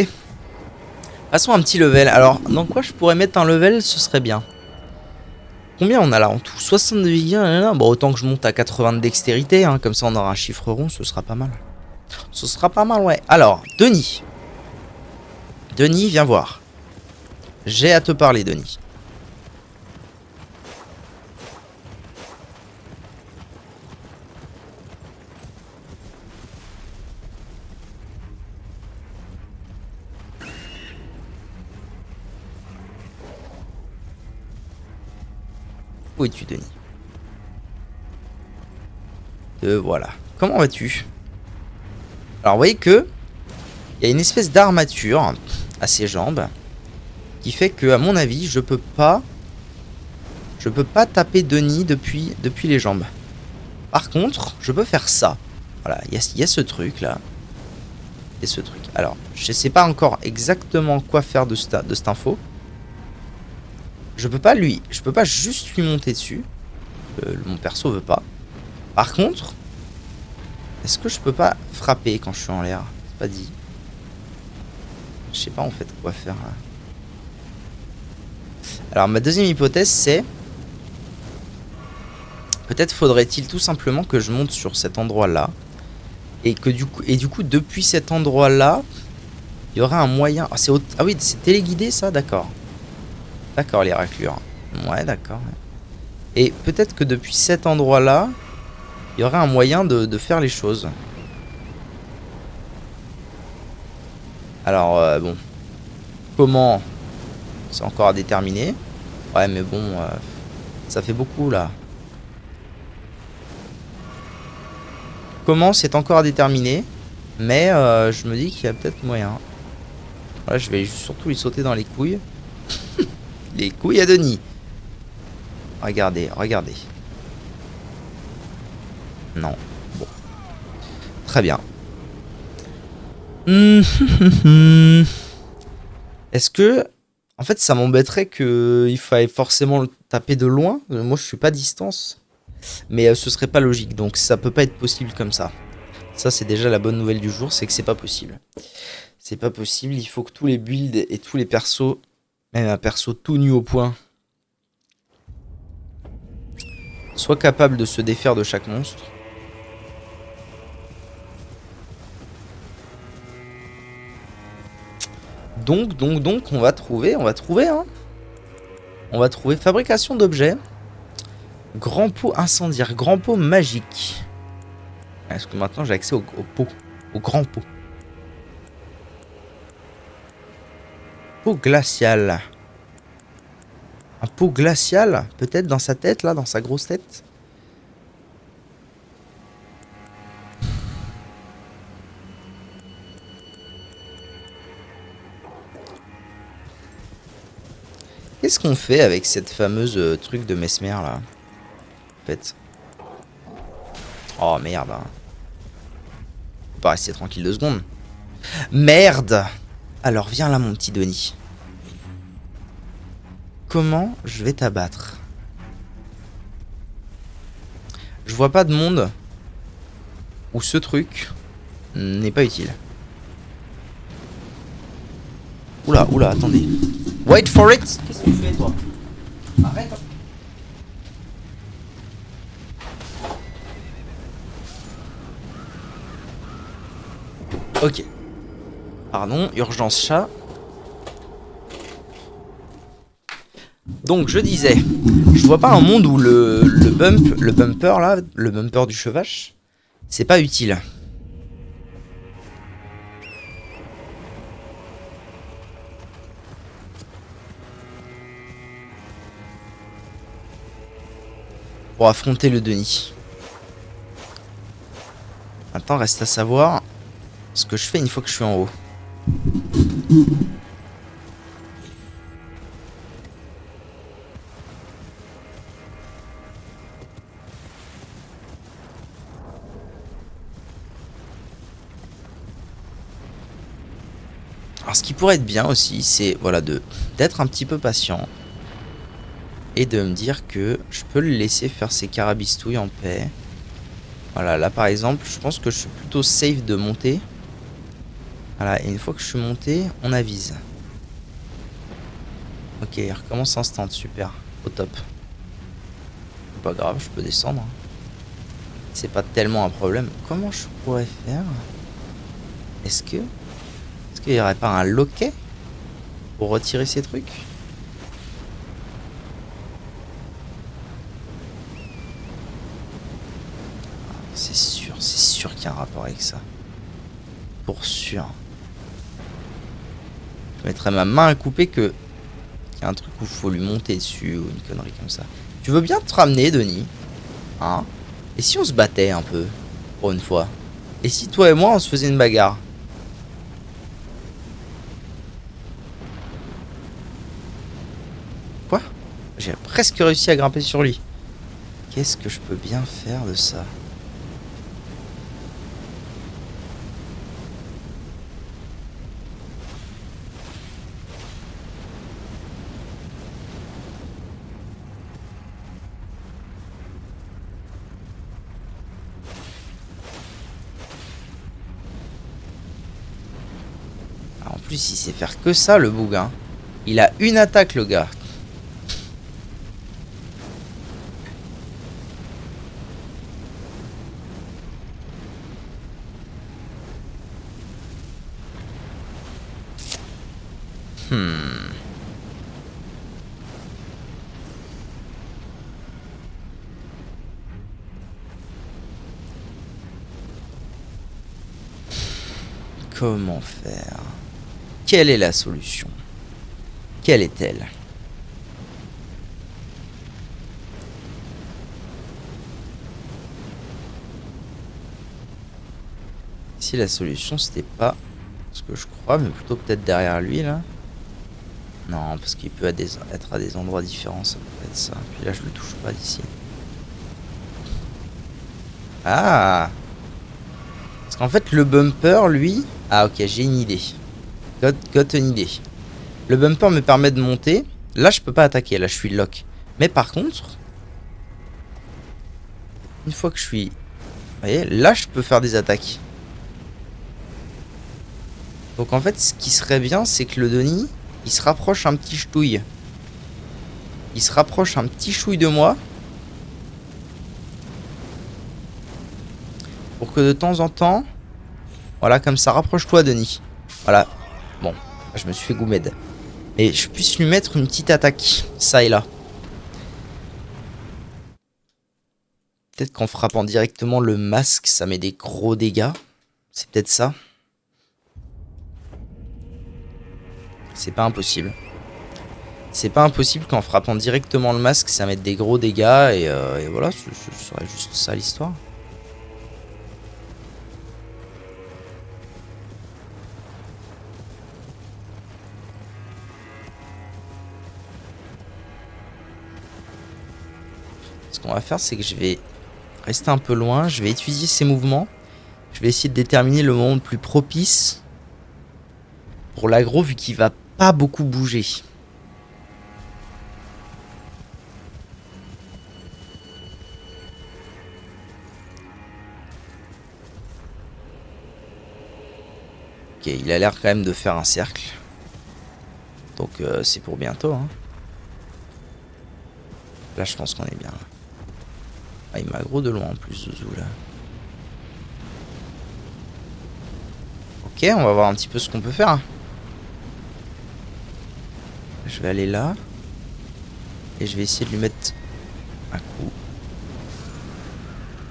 Passons un petit level. Alors, dans quoi je pourrais mettre un level, ce serait bien. Combien on a là en tout? 60 de vie. Bon, autant que je monte à 80 de dextérité. Hein, comme ça, on aura un chiffre rond. Ce sera pas mal. Ce sera pas mal, ouais. Alors, Denis. Denis, viens voir. J'ai à te parler, Denis. Où es-tu, Denis? Voilà. Comment vas-tu? Alors, vous voyez que il y a une espèce d'armature à ses jambes qui fait que, à mon avis, je peux pas taper Denis depuis les jambes. Par contre, je peux faire ça. Voilà, il y a ce truc là. Il y a ce truc. Alors, je sais pas encore exactement quoi faire de cette info. Je peux pas juste lui monter dessus. Mon perso veut pas. Par contre, est-ce que je peux pas frapper quand je suis en l'air? C'est pas dit. Je sais pas en fait quoi faire là. Alors ma deuxième hypothèse c'est... Peut-être faudrait-il tout simplement que je monte sur cet endroit là. Et que du coup depuis cet endroit là, il y aura un moyen... Ah oui, c'est téléguidé ça, d'accord. D'accord les raclures. Ouais d'accord. Et peut-être que depuis cet endroit là, il y aurait un moyen de faire les choses. Alors, bon. Comment? C'est encore à déterminer. Ouais, mais bon, ça fait beaucoup, là. Comment? C'est encore à déterminer. Mais je me dis qu'il y a peut-être moyen. Voilà, je vais surtout lui sauter dans les couilles. Les couilles à Denis. Regardez, regardez. Non. Bon. Très bien. Est-ce que... En fait, ça m'embêterait qu'il faille forcément le taper de loin. Moi, je suis pas à distance. Mais ce serait pas logique. Donc, ça peut pas être possible comme ça. Ça, c'est déjà la bonne nouvelle du jour. C'est que c'est pas possible. C'est pas possible. Il faut que tous les builds et tous les persos... Même un perso tout nu au point... soient capables de se défaire de chaque monstre. Donc, on va trouver, hein. On va trouver fabrication d'objets. Grand pot incendiaire, grand pot magique. Est-ce que maintenant j'ai accès au pot, au grand pot? Pot glacial. Un pot glacial, peut-être dans sa tête, là, dans sa grosse tête. Qu'est-ce qu'on fait avec cette fameuse truc de Mesmer là? En fait. Oh merde. Faut pas rester tranquille 2 secondes. Merde! Alors viens là mon petit Denis. Comment je vais t'abattre? Je vois pas de monde où ce truc n'est pas utile. Oula, oula, attendez. Wait for it! Qu'est-ce que tu fais toi? Arrête! Ok. Pardon, urgence chat. Donc je disais, je vois pas un monde où le bumper là, le bumper du chevache, c'est pas utile. Pour affronter le Denis. Maintenant reste à savoir ce que je fais une fois que je suis en haut. Alors ce qui pourrait être bien aussi, c'est voilà d'être un petit peu patient et de me dire que je peux le laisser faire ses carabistouilles en paix. Voilà, là par exemple, je pense que je suis plutôt safe de monter. Voilà, et une fois que je suis monté, on avise. Ok, il recommence instant, super, au top. Pas grave, je peux descendre. C'est pas tellement un problème. Comment je pourrais faire? Est-ce qu'il y aurait pas un loquet pour retirer ces trucs? C'est sûr qu'il y a un rapport avec ça. Pour sûr. Je mettrais ma main à couper qu'il y a un truc où il faut lui monter dessus ou une connerie comme ça. Tu veux bien te ramener, Denis? Hein? Et si on se battait un peu? Pour une fois. Et si toi et moi on se faisait une bagarre? Quoi? J'ai presque réussi à grimper sur lui. Qu'est-ce que je peux bien faire de ça? Ah, en plus, il sait faire que ça, le bougain. Il a une attaque, le gars. Comment faire? Quelle est la solution? Quelle est-elle? Si la solution c'était pas ce que je crois, mais plutôt peut-être derrière lui là. Non, parce qu'il peut être à des endroits différents, ça peut être ça. Puis là je le touche pas d'ici. Ah! Parce qu'en fait le bumper lui... Ah ok, j'ai une idée. Got une idée. Le bumper me permet de monter. Là je peux pas attaquer, là je suis lock. Mais par contre... Une fois que je suis... Vous voyez, là je peux faire des attaques. Donc en fait, ce qui serait bien, c'est que le Denis, il se rapproche un petit ch'touille. Il se rapproche un petit chouille de moi. Pour que de temps en temps... Voilà, comme ça, rapproche-toi, Denis. Voilà. Bon, je me suis fait goumed. Et je puisse lui mettre une petite attaque, ça et là. Peut-être qu'en frappant directement le masque, ça met des gros dégâts. C'est peut-être ça. C'est pas impossible. C'est pas impossible qu'en frappant directement le masque, ça mette des gros dégâts. Et voilà, ce serait juste ça l'histoire. Ce qu'on va faire, c'est que je vais rester un peu loin. Je vais étudier ses mouvements. Je vais essayer de déterminer le moment le plus propice pour l'aggro, vu qu'il va pas beaucoup bouger. Ok, il a l'air quand même de faire un cercle. Donc c'est pour bientôt. Hein. Là, je pense qu'on est bien. Là. Ah, il m'aggro de loin en plus, Zouzou, là. Ok, on va voir un petit peu ce qu'on peut faire. Je vais aller là. Et je vais essayer de lui mettre un coup.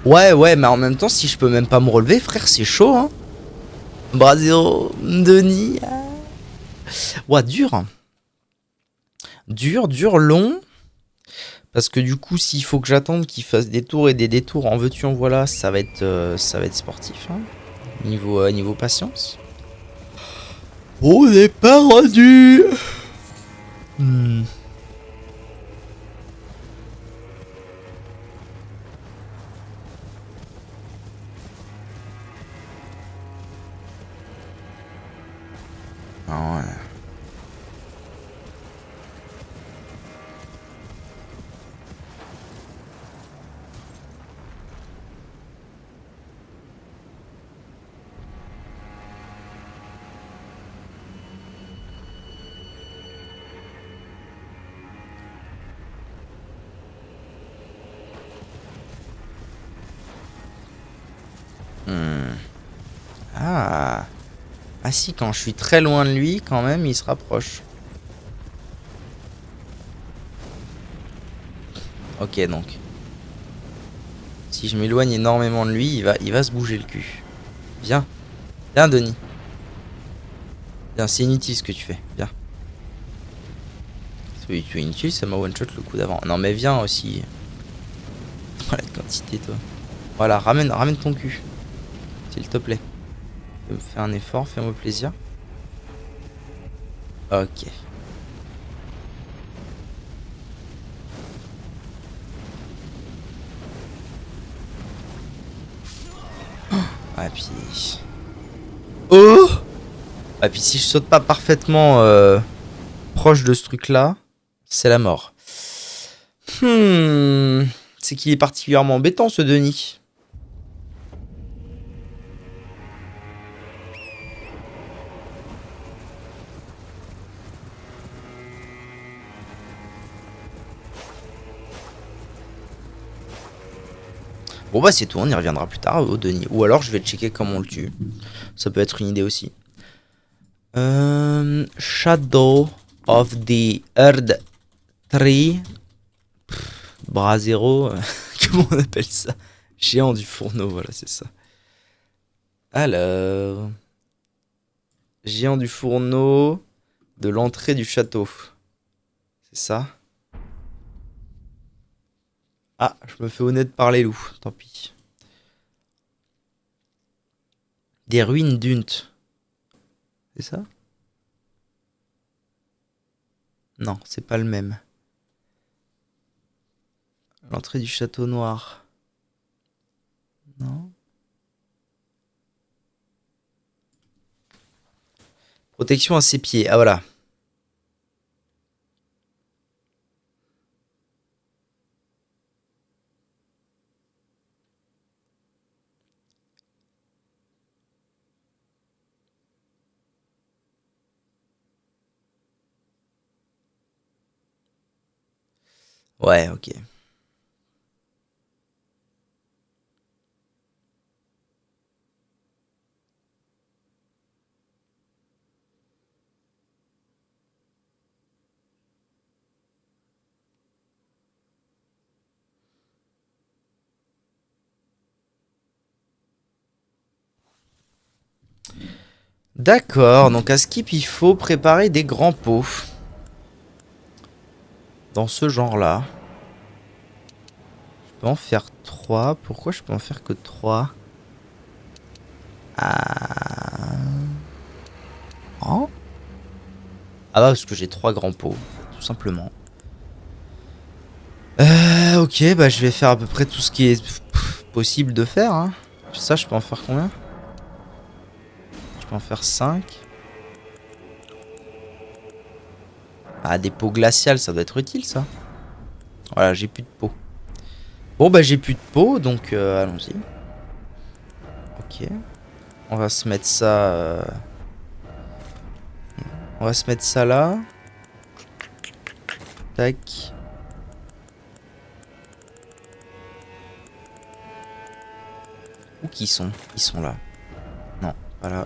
Ouais, mais en même temps, si je peux même pas me relever, frère, c'est chaud, hein. Brasero, Denis. Ouais, dur. Dur, long. Parce que du coup, s'il faut que j'attende qu'il fasse des tours et des détours, en veux-tu, en voilà, ça va être sportif. Hein. Niveau patience. On n'est pas rendu. Ah ouais. Ah si, quand je suis très loin de lui, quand même, il se rapproche. Ok, donc. Si je m'éloigne énormément de lui, il va se bouger le cul. Viens. Viens, Denis. Viens, c'est inutile ce que tu fais. Viens. Oui, tu es inutile, ça m'a one-shot le coup d'avant. Non, mais viens aussi. Voilà la quantité, toi. Voilà, ramène ton cul. S'il te plaît. Tu peux me faire un effort, fais-moi plaisir. Ok. Ah, puis... Oh! Ah, puis si je saute pas parfaitement proche de ce truc-là, c'est la mort. C'est qu'il est particulièrement embêtant, ce Denis. Bon bah c'est tout, on y reviendra plus tard au Denis. Ou alors je vais checker comment on le tue. Ça peut être une idée aussi. Shadow of the Earth Tree. Brasero. Comment on appelle ça? Géant du fourneau, voilà, c'est ça. Alors... Géant du fourneau de l'entrée du château. C'est ça? Ah, je me fais honnête par les loups. Tant pis. Des ruines d'Unt. C'est ça? Non, c'est pas le même. L'entrée du château noir. Non. Protection à ses pieds. Ah voilà. Ouais, ok. D'accord, donc à Skip, il faut préparer des grands pots. Dans ce genre-là. Je peux en faire 3. Pourquoi je peux en faire que 3? Ah... Oh. Ah bah parce que j'ai 3 grands pots, tout simplement. Ok, bah je vais faire à peu près tout ce qui est possible de faire. Hein. Ça, je peux en faire combien? Je peux en faire 5. Ah, des pots glaciales, ça doit être utile, ça. Voilà, j'ai plus de pots. Bon, bah j'ai plus de pots, donc allons-y. Ok. On va se mettre ça... On va se mettre ça là. Tac. Où qu'ils sont? Ils sont là. Non, pas là.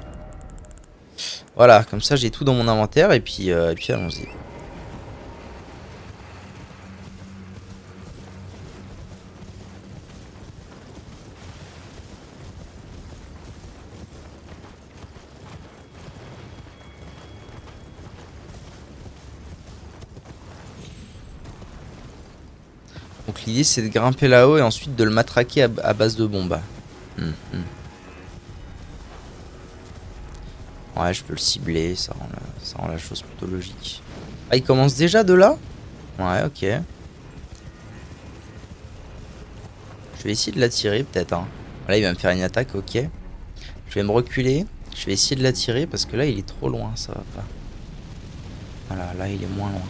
Voilà, comme ça j'ai tout dans mon inventaire et puis allons-y. Donc l'idée c'est de grimper là-haut et ensuite de le matraquer à base de bombes. Ouais, je peux le cibler, ça rend la chose plutôt logique. Ah, il commence déjà de là? Ouais, ok. Je vais essayer de l'attirer peut-être. Hein. Là, il va me faire une attaque, ok. Je vais me reculer. Je vais essayer de l'attirer parce que là, il est trop loin, ça va pas. Voilà, là, il est moins loin.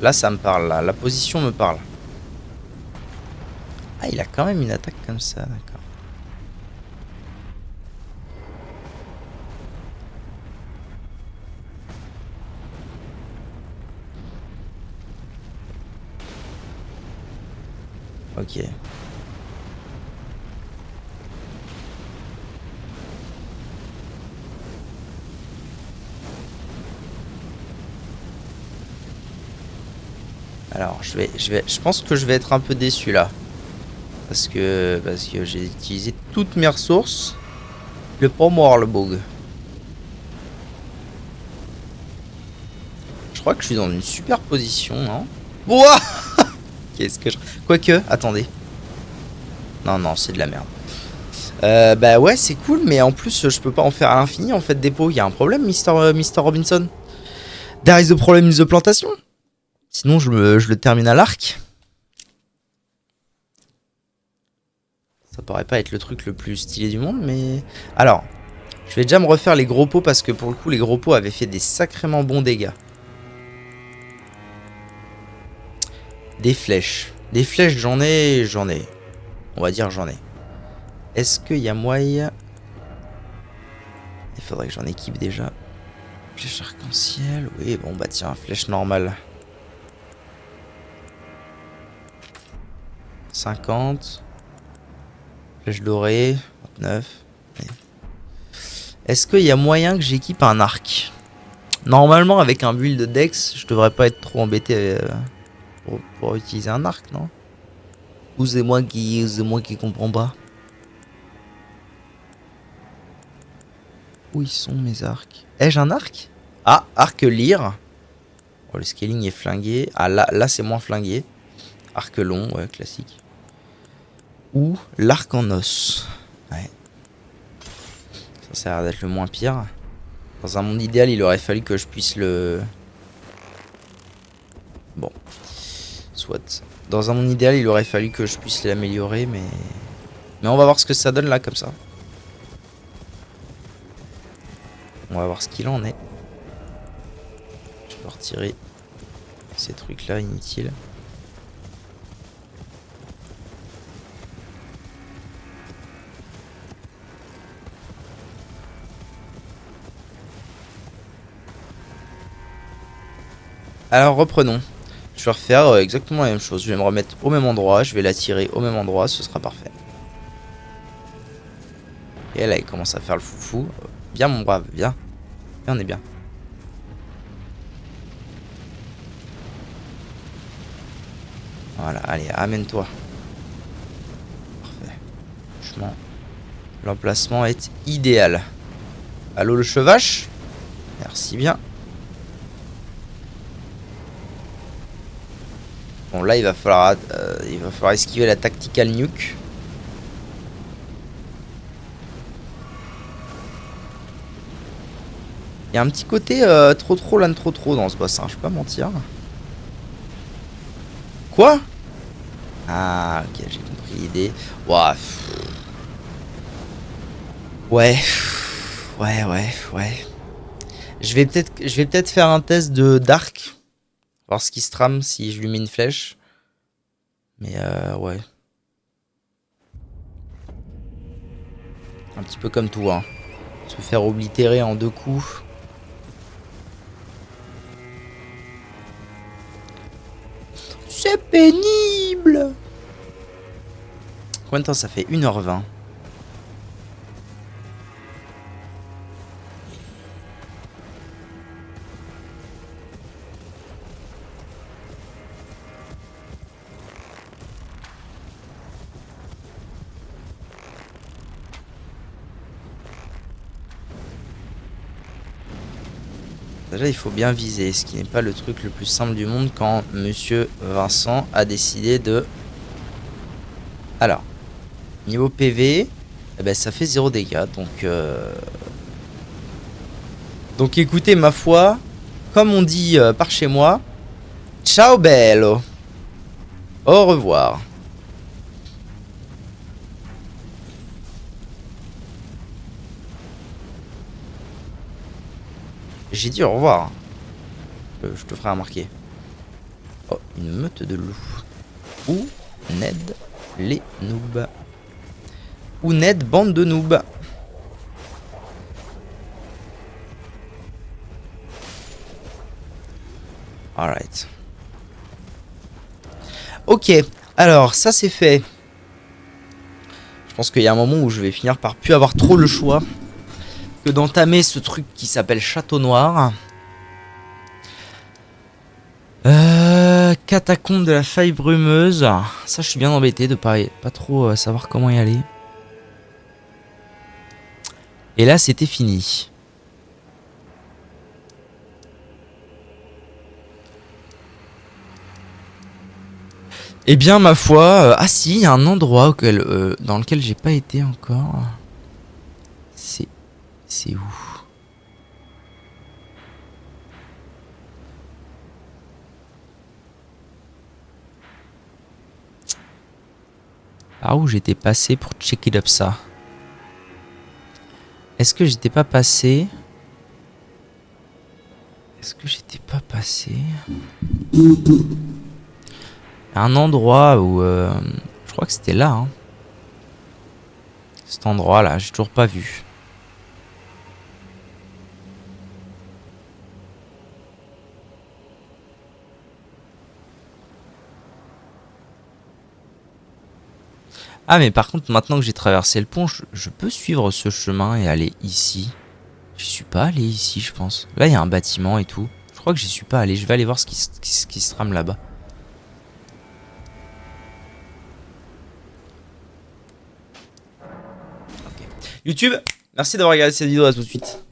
Là, ça me parle, là. La position me parle. Ah, il a quand même une attaque comme ça, d'accord. Ok. Alors, je pense que je vais être un peu déçu là. Parce que j'ai utilisé toutes mes ressources. Le pas mort, le bug. Je crois que je suis dans une super position, non? Ouah. Qu'est-ce que je... Quoique, attendez. Non, non, c'est de la merde. Bah ouais, c'est cool, mais en plus, je peux pas en faire à l'infini, en fait, dépôt. Il y a un problème, Mister Robinson. There is a problem in the plantation. Sinon, je le termine à l'arc. Ça paraît pas être le truc le plus stylé du monde, mais... Alors, je vais déjà me refaire les gros pots, parce que pour le coup, les gros pots avaient fait des sacrément bons dégâts. Des flèches. Des flèches, j'en ai. On va dire j'en ai. Est-ce qu'il y a moyen... Il faudrait que j'en équipe déjà. Flèche arc-en-ciel. Oui, bon bah tiens, flèche normale. 50. Flèche dorée. 29. Est-ce qu'il y a moyen que j'équipe un arc? Normalement, avec un build de Dex, je devrais pas être trop embêté pour utiliser un arc, non? Ou c'est moi qui comprends pas. Où ils sont mes arcs? Ai-je un arc? Ah, arc lyre. Oh, le scaling est flingué. Ah, là c'est moins flingué. Arc long, ouais, classique. Ou l'arc en os. Ouais. Ça a l'air d'être le moins pire. Dans un monde idéal, il aurait fallu que je puisse le... Bon. Soit. Dans un monde idéal, il aurait fallu que je puisse l'améliorer, mais... Mais on va voir ce que ça donne là, comme ça. On va voir ce qu'il en est. Je peux retirer ces trucs là inutiles. Alors reprenons. Je vais refaire exactement la même chose. Je vais me remettre au même endroit. Je vais la tirer au même endroit. Ce sera parfait. Et là il commence à faire le foufou. Viens mon brave, viens. Viens, on est bien. Voilà, allez, amène-toi. Parfait. Franchement, l'emplacement est idéal. Allô le chevache? Merci bien. Bon là il va falloir esquiver la tactical nuke. Il y a un petit côté trop l'un trop dans ce boss, hein, je vais pas mentir. Quoi? Ah ok, j'ai compris l'idée. Ouah. Ouais. Ouais. Je vais peut-être faire un test de Dark. Voir ce qui se trame si je lui mets une flèche. Mais ouais. Un petit peu comme tout, hein. Se faire oblitérer en 2 coups. C'est pénible. Combien de temps ça fait? 1h20. Déjà, il faut bien viser, ce qui n'est pas le truc le plus simple du monde quand Monsieur Vincent a décidé de... Alors, niveau PV, eh ben, ça fait 0 dégâts, donc écoutez, ma foi, comme on dit par chez moi, ciao bello, au revoir. J'ai dit au revoir. Je te ferai remarquer. Oh, une meute de loups. Où Ned les noobs. Où Ned bande de noobs. Alright. Ok, alors ça c'est fait. Je pense qu'il y a un moment où je vais finir par plus avoir trop le choix que d'entamer ce truc qui s'appelle Château Noir. Catacombe de la faille brumeuse. Ça, je suis bien embêté de pas trop savoir comment y aller. Et là, c'était fini. Eh bien, ma foi... ah si, il y a un endroit dans lequel j'ai pas été encore. C'est où? Par où j'étais passé pour check it up ça? Est-ce que j'étais pas passé? Un endroit où... je crois que c'était là. Hein. Cet endroit là, j'ai toujours pas vu. Ah mais par contre maintenant que j'ai traversé le pont, je peux suivre ce chemin et aller ici. Je suis pas allé ici je pense. Là il y a un bâtiment et tout. Je crois que j'y suis pas allé. Je vais aller voir ce qui se trame là-bas. Okay. YouTube, Merci d'avoir regardé cette vidéo, à tout de suite.